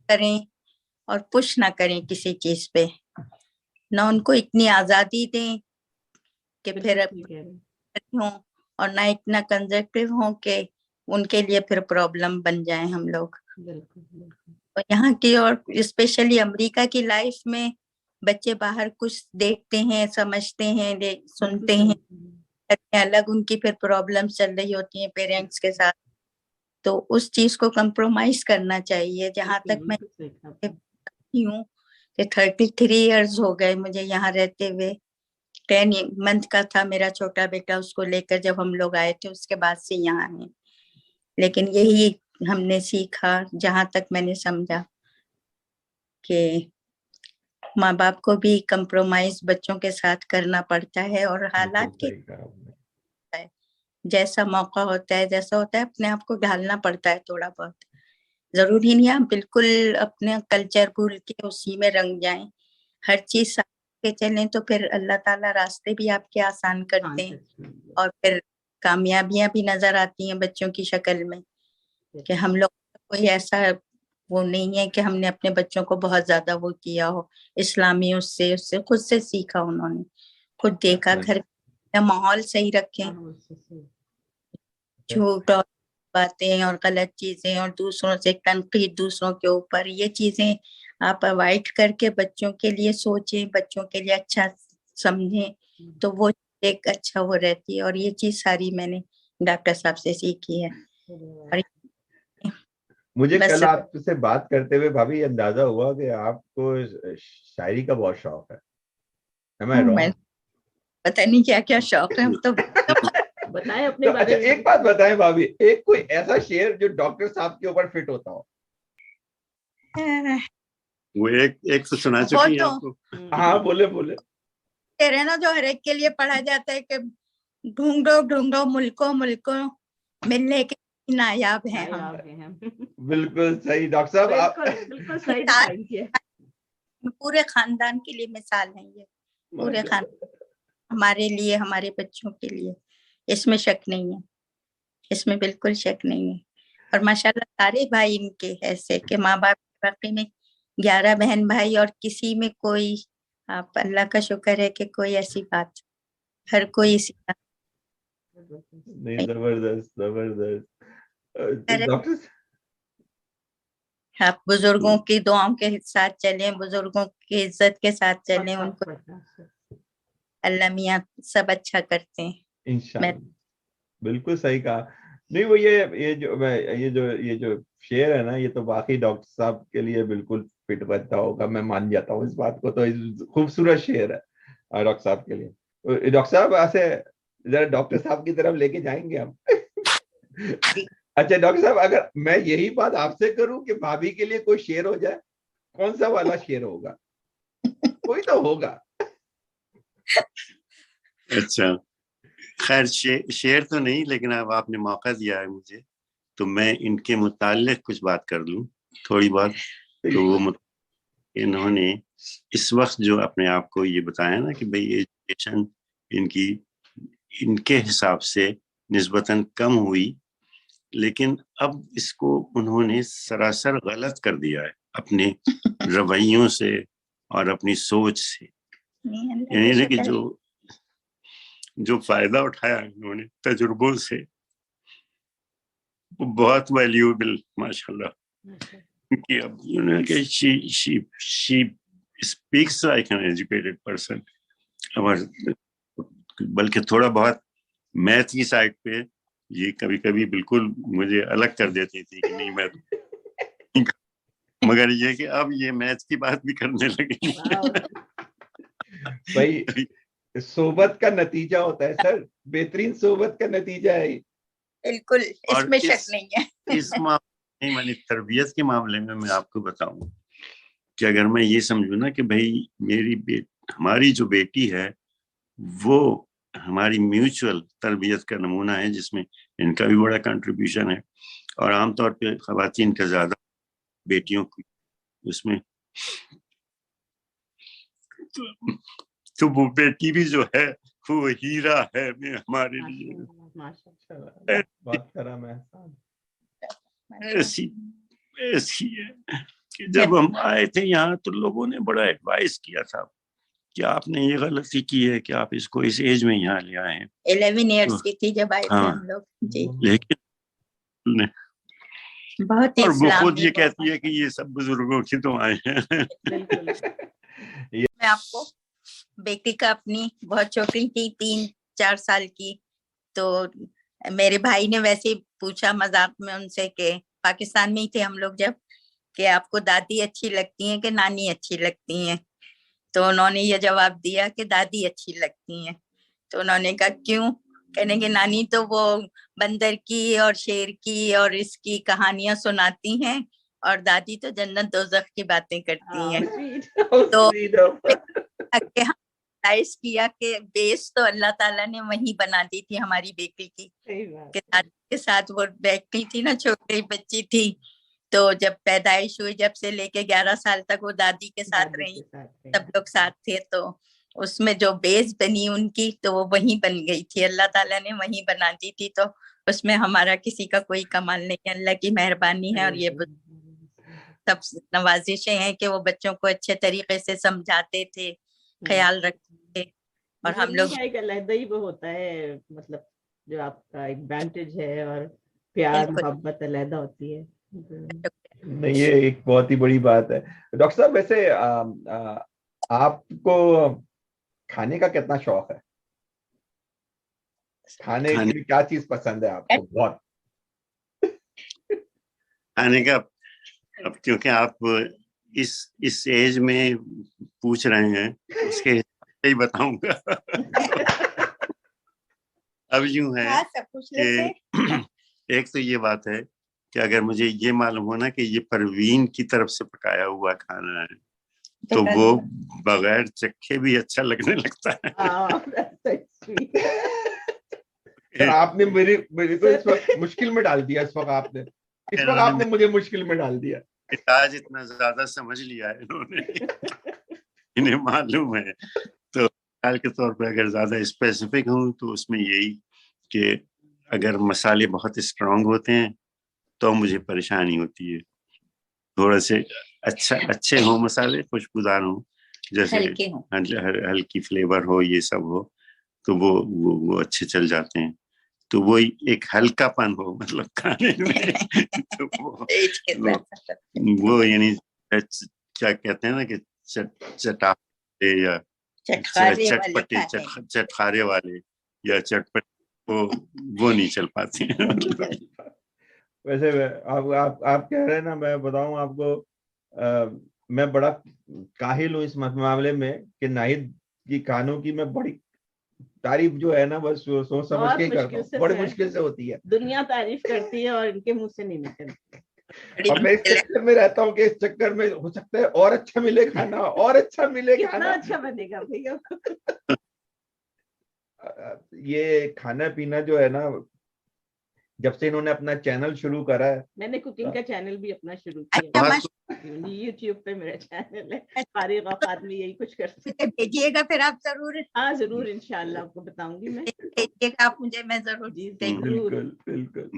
کریں اور پش نہ کریں کسی چیز پہ، نہ ان کو اتنی آزادی دیں کہ پھر ہوں، اور نہ اتنا کنزرویٹو ہوں کہ ان کے لیے پھر پرابلم بن جائیں ہم لوگ. اور یہاں کی اور اسپیشلی امریکہ کی لائف میں بچے باہر کچھ دیکھتے ہیں، سمجھتے ہیں، سنتے ہیں الگ، ان کی پھر پرابلم چل رہی ہوتی ہیں پیرنٹس کے ساتھ. تو اس چیز کو کمپرومائز کرنا چاہیے. جہاں تک میں ہوں کہ 33 ایئرز ہو گئے مجھے یہاں رہتے ہوئے. 10 منتھ کا تھا میرا چھوٹا بیٹا، اس کو لے کر جب ہم لوگ آئے تھے اس کے بعد سے یہاں ہیں. لیکن یہی ہم نے سیکھا جہاں تک میں نے سمجھا کہ ماں باپ کو بھی کمپرومائز بچوں کے ساتھ کرنا پڑتا ہے، اور حالات کے جیسا موقع ہوتا ہے جیسا ہوتا ہے اپنے آپ کو ڈھالنا پڑتا ہے تھوڑا بہت. ضروری نہیں ہم بالکل اپنے کلچر بھول کے اسی میں رنگ جائیں. ہر چیز کے چلیں تو پھر اللہ تعالیٰ راستے بھی آپ کے آسان کرتے ہیں، اور پھر کامیابیاں بھی نظر آتی ہیں بچوں کی شکل میں. کہ ہم لوگ کوئی ایسا وہ نہیں ہے کہ ہم نے اپنے بچوں کو بہت زیادہ وہ کیا ہو. اسلامی اس سے خود سے سیکھا، انہوں نے خود دیکھا. گھر کا ماحول صحیح رکھیں، جھوٹ اور باتیں اور غلط چیزیں اور دوسروں سے تنقید دوسروں کے اوپر، یہ چیزیں آپ اوائڈ کر کے بچوں کے لیے سوچیں، بچوں کے لیے اچھا سمجھیں، تو وہ ایک اچھا وہ رہتی ہے. اور یہ چیز ساری میں نے ڈاکٹر صاحب سے سیکھی ہے. مجھے کل آپ سے بات کرتے ہوئے بھابھی اندازہ ہوا کہ آپ کو شاعری کا بہت شوق ہے. پتہ نہیں کیا کیا شوق ہے. تو بتائیں اپنے بارے میں. ایک بات بتائیں بھابھی، ایک کوئی ایسا شعر جو ڈاکٹر صاحب کے اوپر فٹ ہوتا ہو. وہ ایک تو سنا چکی ہیں آپ کو. ہاں بولے. کہہ رہے نا جو ہر ایک کے لیے پڑھا جاتا ہے کہ ڈھونڈو ملکوں ملنے کے نایاب ہیں ہم. بالکل صحیح ڈاکٹر صاحب، بالکل صحیح. پورے خاندان کے لیے مثال ہیں یہ، پورے خاندان، ہمارے لیے، ہمارے بچوں کے لیے. اس میں شک نہیں ہے، اس میں بالکل شک نہیں ہے. اور ماشاءاللہ سارے بھائی ان کے ایسے کہ ماں باپ کے واقعی میں 11 بہن بھائی، اور کسی میں کوئی، آپ اللہ کا شکر ہے کہ کوئی ایسی بات، ہر کوئی اسی نہیں. زبردست. ڈاکٹر آپ بزرگوں کی دعاؤں کے ساتھ چلیں, بزرگوں کی عزت کے ساتھ چلیں, ان کو اللہ میاں سب اچھا کرتے ہیں. انشاءاللہ. بالکل صحیح کہا. نہیں وہ یہ جو شعر ہے نا, یہ تو واقعی ڈاکٹر صاحب کے لیے بالکل فٹ بنتا ہوگا, میں مان جاتا ہوں اس بات کو. تو خوبصورت شعر ہے ڈاکٹر صاحب کے لیے. ڈاکٹر صاحب ایسے ذرا ڈاکٹر صاحب کی طرف لے کے جائیں گے ہم. اچھا ڈاکٹر صاحب, اگر میں یہی بات آپ سے کروں کہ بھابھی کے لیے کوئی شعر ہو جائے, کون سا والا شعر ہوگا؟ کوئی تو ہوگا. اچھا خیر, شعر تو نہیں, لیکن اب آپ نے موقع دیا ہے مجھے, تو میں ان کے متعلق کچھ بات کر لوں تھوڑی بات. تو وہ انہوں نے اس وقت جو اپنے آپ کو یہ بتایا نا کہ بھئی ایجوکیشن ان کے حساب سے نسبتاً کم ہوئی, لیکن اب اس کو انہوں نے سراسر غلط کر دیا ہے اپنے رویوں سے اور اپنی سوچ سے. یعنی کہ جو فائدہ اٹھایا انہوں نے تجربوں سے, وہ بہت ویلیوبل ماشاء اللہ. کہ اب کہ she speaks like an educated person. بلکہ تھوڑا بہت میتھ کی سائڈ پہ یہ کبھی کبھی بالکل مجھے الگ کر دیتی تھی کہ نہیں میں, مگر یہ کہ اب یہ میتھ کی بات بھی کرنے لگے. بھائی صحبت کا نتیجہ ہوتا ہے سر, بہترین صحبت کا نتیجہ ہے. بالکل, اس میں شک نہیں ہے. اس معاملے میں تربیت کے معاملے میں آپ کو بتاؤں کہ اگر میں یہ سمجھوں نا کہ بھائی ہماری جو بیٹی ہے وہ ہماری میوچل تربیت کا نمونہ ہے, جس میں ان کا بھی بڑا کنٹریبیوشن ہے, اور عام طور پہ خواتین کا زیادہ بیٹیوں کی اس میں, تو وہ بیٹی بھی جو ہے وہ ہیرا ہے ہمارے لیے. ایسی ہے کہ جب ہم آئے تھے یہاں تو لوگوں نے بڑا ایڈوائز کیا تھا کہ آپ نے یہ غلطی کی ہے کہ آپ اس کو اس ایج میں یہاں لے آئے ہیں. 11 ایئرس کی تھی جب آئے تھے ہم لوگ. جی لیکن بہت اور وہ خود یہ کہتی ہے کہ یہ سب بزرگوں کی دعائیں ہیں. میں آپ کو بیٹی کا اپنی بہت چھوٹی تھی 3-4 سال کی, تو میرے بھائی نے ویسے ہی پوچھا مذاق میں ان سے کہ پاکستان میں ہی تھے ہم لوگ جب, کہ آپ کو دادی اچھی لگتی ہیں کہ نانی اچھی لگتی ہیں؟ تو انہوں نے یہ جواب دیا کہ دادی اچھی لگتی ہیں. تو انہوں نے کہا کیوں؟ کہنے کہ نانی تو وہ بندر کی اور شیر کی اور اس کی کہانیاں سناتی ہیں, اور دادی تو جنت دوزخ کی باتیں کرتی ہیں. تو کیا کہ بیس تو اللہ تعالیٰ نے وہی بنا دی تھی ہماری بیٹی کی, کہ دادی کے ساتھ وہ بیٹھتی تھی نا, چھوٹی بچی تھی, تو جب پیدائش ہوئی جب سے لے کے 11 سال تک وہ دادی کے ساتھ رہی, سب لوگ ساتھ تھے, تو اس میں جو بیس بنی ان کی تو وہ وہیں بن گئی تھی, اللہ تعالیٰ نے وہیں بنا دی تھی. تو اس میں ہمارا کسی کا کوئی کمال نہیں, اللہ کی مہربانی ہے. اور یہ سب نوازشیں ہیں کہ وہ بچوں کو اچھے طریقے سے سمجھاتے تھے, خیال رکھتے تھے. اور ہم لوگ ایک علیحدہ ہی وہ ہوتا ہے, مطلب جو آپ کا ایک ایڈوانٹیج ہے, اور پیار محبت علیحدہ ہوتی ہے. نہیں یہ ایک بہت ہی بڑی بات ہے. ڈاکٹر صاحب ویسے آپ کو کھانے کا کتنا شوق ہے؟ کھانے کی کیا چیز پسند ہے آپ کو بہت؟ کھانے کا اب کیونکہ آپ اس ایج میں پوچھ رہے ہیں, اس کے ہی بتاؤں گا. اب یوں ہے کہ ایک تو یہ بات ہے کہ اگر مجھے یہ معلوم ہونا کہ یہ پروین کی طرف سے پکایا ہوا کھانا ہے تو وہ بغیر چکھے بھی اچھا لگنے لگتا ہے. آپ نے میری تو اس وقت مشکل میں ڈال دیا. اس وقت آپ نے مجھے مشکل میں ڈال دیا. آج اتنا زیادہ سمجھ لیا ہے انہوں نے, انہیں معلوم ہے. تو مثال کے طور پہ اگر زیادہ اسپیسیفک ہوں تو اس میں یہی کہ اگر مسالے بہت اسٹرانگ ہوتے ہیں تو مجھے پریشانی ہوتی ہے. تھوڑا سے اچھے ہوں مسالے, خوشبودار ہوں, جیسے ہلکی فلیور ہو, یہ سب ہو, تو وہ اچھے چل جاتے ہیں. تو وہ ایک ہلکا پن ہو مطلب کھانے میں تو وہ یعنی کیا کہتے ہیں نا کہ چٹاپے یا چٹپٹے چٹخارے والے یا چٹپٹ وہ نہیں چل پاتے ہیں. ویسے آپ کہہ رہے ہیں نا, میں بتاؤں آپ کو, میں بڑا کاہل ہوں اس معاملے میں کہ ناہید کی کھانوں کی میں بڑی تعریف جو ہے نا بس سوچ سمجھ کے کرتا ہوں, بڑی مشکل سے ہوتی ہے. دنیا تعریف کرتی ہے اور ان کے منہ سے نہیں نکلتی. اور میں اس چکر میں رہتا ہوں کہ اس چکر میں ہو سکتا ہے اور اچھا ملے کھانا, اور اچھا ملے کھانا, اچھا بنے گا بھیا. یہ کھانا پینا جو ہے نا, جب سے انہوں نے اپنا چینل شروع کرا ہے, میں نے کوکنگ کا چینل بھی اپنا شروع کیا, یوٹیوب پہ میرا چینل ہے, فارغ اوقات میں یہی کچھ کرتے ہیں. بھیجیے گا پھر آپ ضرور. ہاں ضرور, انشاءاللہ آپ کو بتاؤں گی میں. بھیجیے گا آپ مجھے, میں ضرور. جی بالکل بالکل.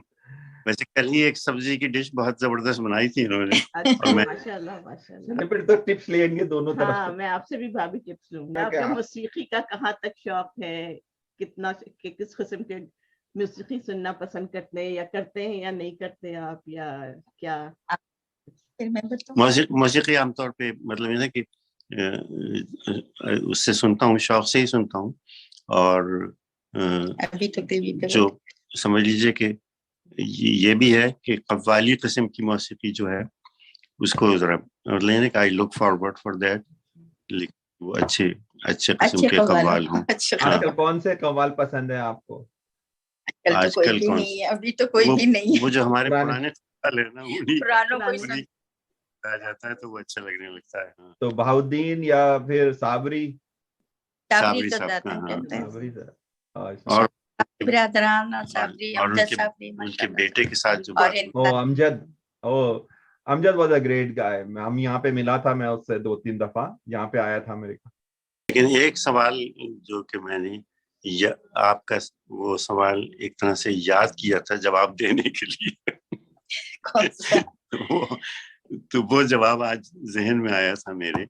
ویسے کل ہی ایک سبزی کی ڈش بہت زبردست بنائی تھی انہوں نے. اچھا, ماشاءاللہ ماشاءاللہ. پھر تو ٹپس لیں گے دونوں طرف. ہاں میں آپ سے بھی بھابھی ٹپس لوں گی. آپ کو موسیقی کا کہاں تک شوق ہے, کتنا, کس قسم کے موسیقی سننا پسند کرتے ہیں, یا کرتے ہیں یا نہیں کرتے آپ, یا کیا؟ موسیقی عام طور پہ مطلب یہ ہے کہ اس سے سنتا ہوں, شوق سے ہی سنتا ہوں, اور جو سمجھ لیجیے کہ یہ بھی ہے کہ قوالی قسم کی موسیقی جو ہے اس کو ذرا لینے کا, آئی لک فارورڈ فار دیٹ, وہ اچھے قسم کے قوال ہوں. آج کل کون سے قوال پسند ہیں آپ کو؟ آج کل کون, ابھی تو کوئی بھی نہیں. وہ جو ہمارے پرانے قوال ہے نا, پرانوں آ جاتا ہے تو وہ اچھا لگنے لگتا ہے. تو بہاؤدین یا پھر صابری صاحب کا, اور برادران اور صابری, امجد صابری, ان کے بیٹے کے ساتھ جو امجد واز اے گریٹ گائے. ہم یہاں پہ ملا تھا, میں اس سے 2-3 دفعہ یہاں پہ آیا تھا امریکہ. لیکن ایک سوال جو کہ میں نے آپ کا وہ سوال ایک طرح سے یاد کیا تھا جواب دینے کے لیے, تو وہ جواب آج ذہن میں آیا تھا میرے,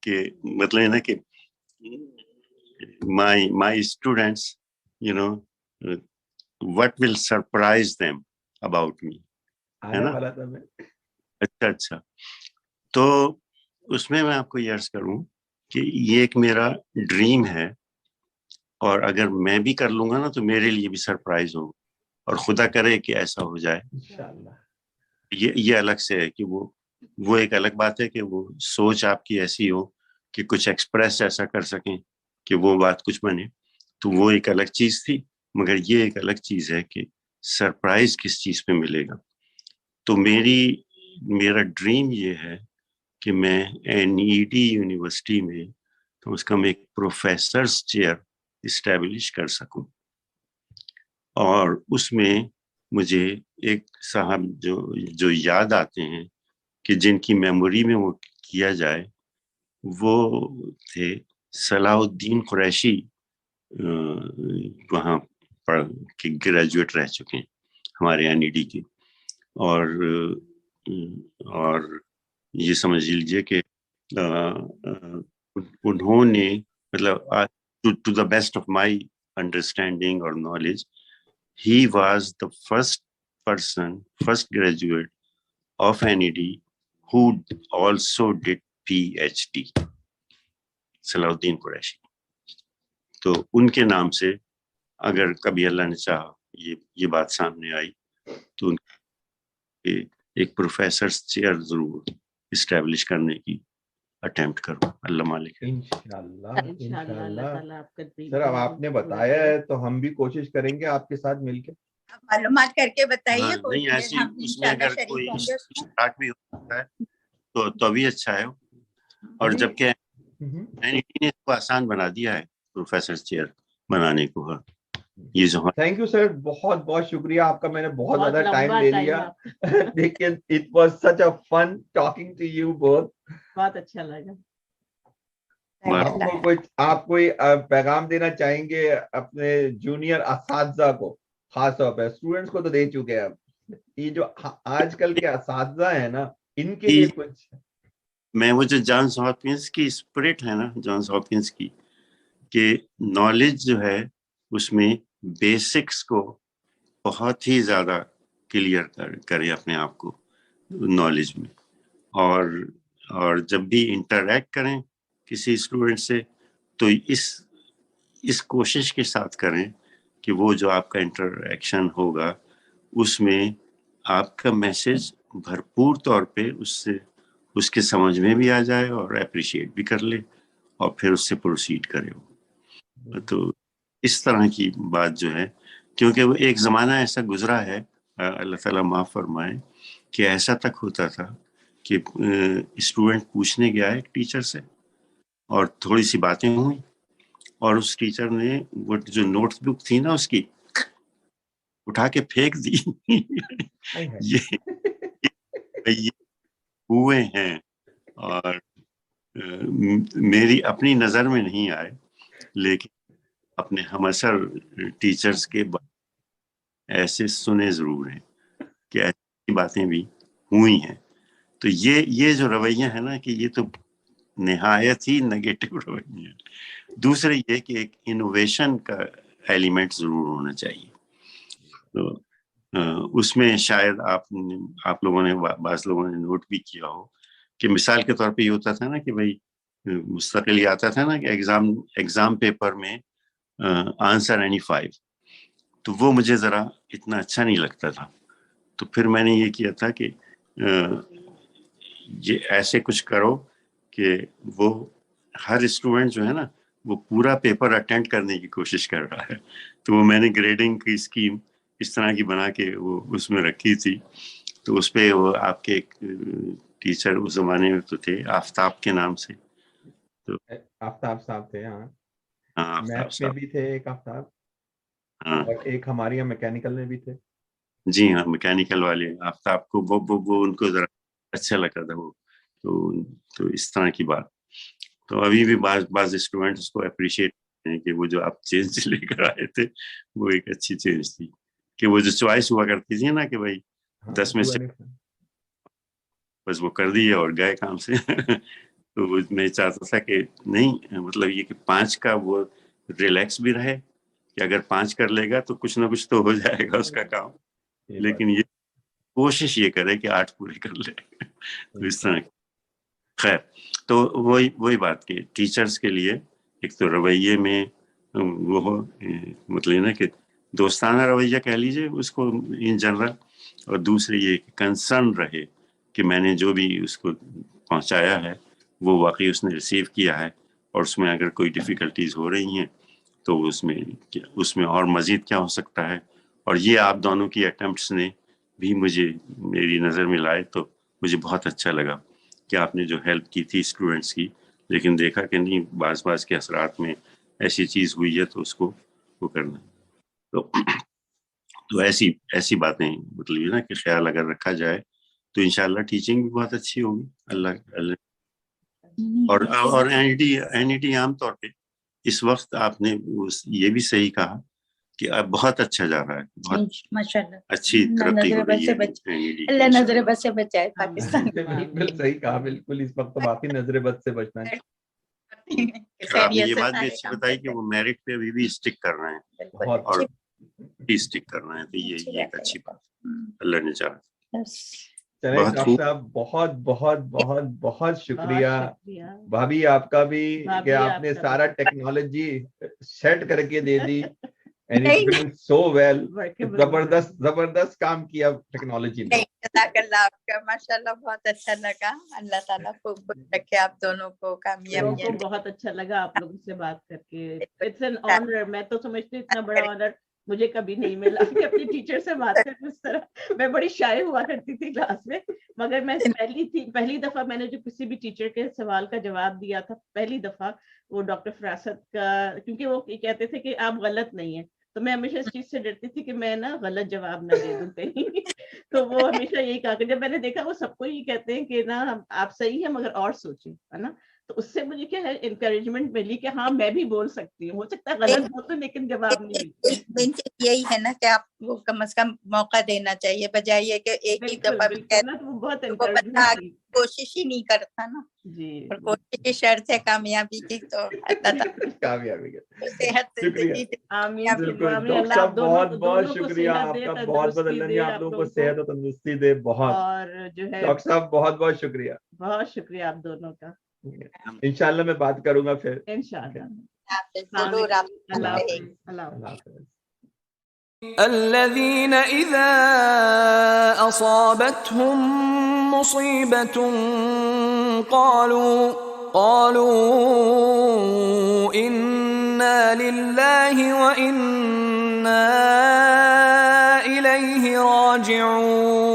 کہ مطلب ہے نا کہ my students, you know, what will surprise them about me, ہے نا. اچھا, تو اس میں آپ کو یہ عرض کروں کہ یہ ایک میرا ڈریم ہے, اور اگر میں بھی کر لوں گا نا تو میرے لیے بھی سرپرائز ہو, اور خدا کرے کہ ایسا ہو جائے انشاءاللہ. یہ الگ سے ہے کہ وہ ایک الگ بات ہے کہ وہ سوچ آپ کی ایسی ہو کہ کچھ ایکسپریس ایسا کر سکیں کہ وہ بات کچھ بنے, تو وہ ایک الگ چیز تھی. مگر یہ ایک الگ چیز ہے کہ سرپرائز کس چیز پہ ملے گا. تو میرا ڈریم یہ ہے کہ میں NED یونیورسٹی میں کم از کم ایک پروفیسرز چیئر اسٹیبلش کر سکوں, اور اس میں مجھے ایک صاحب جو یاد آتے ہیں کہ جن کی میموری میں وہ کیا جائے, وہ تھے صلاح الدین قریشی, وہاں کے گریجویٹ رہ چکے ہیں ہمارے NED کے, اور یہ سمجھ لیجیے کہ انہوں نے مطلب to the best of my understanding اور knowledge, he was the first graduate of NED who also did PhD, صلاح الدین قریشی. تو ان کے نام سے اگر کبھی اللہ نے چاہا یہ بات سامنے آئی تو ان ایک پروفیسر چیئر ضرور اسٹیبلش کرنے کی اٹیمپٹ کروں, اللہ مالک. انشاءاللہ. سر اب آپ نے بتایا ہے تو ہم بھی کوشش کریں گے آپ کے ساتھ مل کے. معلومات کر کے بتائیے. نہیں ایسی اس میں اگر کوئی اسٹارٹ بھی ہوتا ہے تو بھی اچھا ہے, اور جبکہ NED نے اس کو آسان بنا دیا ہے پروفیسر چیئر بنانے کو. تھینک یو سر, بہت بہت شکریہ آپ کا, میں نے بہت زیادہ ٹائم لے لیا, لیکن it was such a fun talking to you both. بہت اچھا لگا. آپ کوئی پیغام دینا چاہیں گے اپنے جونیئر اساتذہ کو, خاص طور پہ اسٹوڈنٹس کو تو دے چکے ہیں, اب یہ جو آج کل کے اساتذہ ہیں نا ان کے لیے کچھ؟ میں وہ جو جانس ہاپکنس کی اسپرٹ ہے نا, جانس ہاپکنس کی, کہ نالج جو ہے اس میں بیسکس کو بہت ہی زیادہ کلیئر کریں اپنے آپ کو نالج میں، اور جب بھی انٹریکٹ کریں کسی اسٹوڈنٹ سے تو اس کوشش کے ساتھ کریں کہ وہ جو آپ کا انٹریکشن ہوگا اس میں آپ کا میسج بھرپور طور پہ اس کے سمجھ میں بھی آ جائے اور اپریشیٹ بھی کر لے اور پھر اس سے پروسیڈ کرے وہ. تو اس طرح کی بات جو ہے، کیونکہ وہ ایک زمانہ ایسا گزرا ہے، اللہ تعالیٰ معاف فرمائے، کہ ایسا تک ہوتا تھا کہ اسٹوڈنٹ پوچھنے گیا ایک ٹیچر سے اور تھوڑی سی باتیں ہوئیں اور اس ٹیچر نے وہ جو نوٹ بک تھی نا اس کی اٹھا کے پھینک دی. یہ ہوئے ہیں اور میری اپنی نظر میں نہیں آئے، لیکن اپنے ہم اثر ٹیچرز کے ایسے سنے ضرور ہیں کہ ایسی باتیں بھی ہوئی ہیں. تو یہ جو رویہ ہے نا کہ یہ تو نہایت ہی نگیٹو رویہ ہے. دوسرے یہ کہ ایک انوویشن کا ایلیمنٹ ضرور ہونا چاہیے. تو اس میں شاید آپ لوگوں نے بعض لوگوں نے نوٹ بھی کیا ہو کہ مثال کے طور پہ یہ ہوتا تھا نا کہ بھائی مستقل یہ آتا تھا نا کہ ایگزام پیپر میں آنسر اینی 5، تو وہ مجھے ذرا اتنا اچھا نہیں لگتا تھا. تو پھر میں نے یہ کیا تھا کہ یہ ایسے کچھ کرو کہ وہ ہر اسٹوڈنٹ جو ہے نا وہ پورا پیپر اٹینڈ کرنے کی کوشش کر رہا ہے. تو وہ میں نے گریڈنگ کی اسکیم اس طرح کی بنا کے وہ اس میں رکھی تھی. تو اس پہ وہ آپ کے ٹیچر اس زمانے میں تو تھے آفتاب کے نام سے. تو آفتاب صاحب تھے. ہاں آفتاب میتھ میں صاحب. بھی تھے ایک آفتاب، ہاں اور ایک ہمارے یہاں میکینیکل میں بھی تھے. جی ہاں میکینیکل والے آفتاب کو وہ ان کو ذرا اچھا لگتا تھا وہ. تو اس طرح کی بات. تو ابھی بھی بعض اسٹوڈنٹس کو اپریشیٹ ہیں کہ وہ جو آپ چینج لے کر آئے تھے وہ ایک اچھی چینج تھی. کہ وہ جو چوائس ہوا کرتی تھی نا کہ بھائی 10 میں سے بس وہ کر دیے اور گئے کام سے. تو میں چاہتا تھا کہ نہیں، مطلب یہ کہ 5 کا وہ ریلیکس بھی رہے کہ اگر 5 کر لے گا تو کچھ نہ کچھ تو ہو جائے گا اس کا کام، لیکن یہ کوشش یہ کرے کہ 8 پورے کر لے. تو اس طرح خیر. تو وہی بات کہ ٹیچرز کے لیے ایک تو رویے میں وہ مطلب نا کہ دوستانہ رویہ کہہ لیجیے اس کو ان جنرل، اور دوسری یہ کنسرن رہے کہ میں نے جو بھی اس کو پہنچایا ہے وہ واقعی اس نے ریسیو کیا ہے، اور اس میں اگر کوئی ڈیفیکلٹیز ہو رہی ہیں تو اس میں اور مزید کیا ہو سکتا ہے. اور یہ آپ دونوں کی اٹیمپٹس نے بھی میری نظر میں لائے تو مجھے بہت اچھا لگا کہ آپ نے جو ہیلپ کی تھی اسٹوڈنٹس کی، لیکن دیکھا کہ نہیں بعض کے اثرات میں ایسی چیز ہوئی ہے تو اس کو وہ کرنا. تو ایسی باتیں مطلب یہ نا کہ خیال اگر رکھا جائے تو انشاءاللہ ٹیچنگ بھی بہت اچھی ہوگی. اللہ اور NET عام طور پہ اس وقت آپ نے یہ بھی صحیح کہا کہ اب بہت اچھا جا رہا ہے، بہت ماشاءاللہ اچھی ترقی ہو رہی ہے. اللہ نظر بد سے بچائے پاکستان. بالکل صحیح کہا. بالکل اس وقت تو باقی نظر بد سے بچنا ہے. آپ نے یہ بات بھی اچھی بتائی کہ وہ میرٹ پہ ابھی بھی اسٹک کر رہے ہیں اور اسٹک کر رہے ہیں. تو یہ ایک اچھی بات اللہ نے چاہا. چلے ڈاکٹر صاحب بہت بہت بہت بہت شکریہ. بھابھی آپ کا بھی کہ آپ نے سارا ٹیکنالوجی سیٹ کر کے دے دی. سو ویل. زبردست کام کیا ٹیکنالوجی میں. جزاک اللہ آپ کا ماشاءاللہ بہت اچھا لگا. اللہ تعالیٰ خوب رکھے آپ دونوں کو کامیابی. بہت اچھا لگا آپ لوگوں سے بات کر کے. It's an honour. میں تو سمجھتی اتنا بڑا آنر مجھے کبھی نہیں ملا کہ اپنی ٹیچر سے بات کروں اس طرح. میں بڑی شائع ہوا کرتی تھی کلاس میں، مگر میں پہلی دفعہ میں نے جو کسی بھی ٹیچر کے سوال کا جواب دیا تھا پہلی دفعہ وہ ڈاکٹر فراست کا، کیونکہ وہ کہتے تھے کہ آپ غلط نہیں ہیں، تو میں ہمیشہ اس چیز سے ڈرتی تھی کہ میں نا غلط جواب نہ دے دوں کہیں. تو وہ ہمیشہ یہی کہا کہ جب میں نے دیکھا وہ سب کو یہ کہتے ہیں کہ نا آپ صحیح ہیں مگر اور سوچیں، ہے نا. تو اس سے مجھے کیا ہے انکریجمنٹ ملی کہ ہاں میں بھی بول سکتی ہوں, ہو سکتا ہے غلط ہو تو لیکن جواب نہیں ملتا. مین چیز یہی ہے نا کہ آپ کو کم از کم موقع دینا چاہیے, بجائے یہ کہ ایک ہی بالکل دفعہ بالکل نا, تو وہ بہت وہ بندہ انکریجمنٹ آگے کوشش ہی نہیں کرتا نا, جی. اور کوشش کی شرط ہے کامیابی کی, تو اللہ تعالیٰ کامیابی کے صحت شکریہ. زندگی دے. آمین بالکل آمین. ڈاکٹر اللہ صاحب آپ دونوں بہت کو بہت دونوں کو شکریہ صحت آپ دے, کا, بہت بہت تندرستی اللہ نے دے آپ لوگوں کو لوگوں صحت اور تندرستی دے. بہت اور جو ہے ڈاکٹر صاحب بہت بہت شکریہ. بہت شکریہ آپ دونوں کا. انشاءاللہ میں بات کروں گا پھر. انشاءاللہ. ضرور آپ اللہ اللہ حافظ. حافظ. اللہ اللہ حافظ. حافظ. الذين إذا أصابتهم مصيبة قالوا إنا لله وإنا إليه راجعون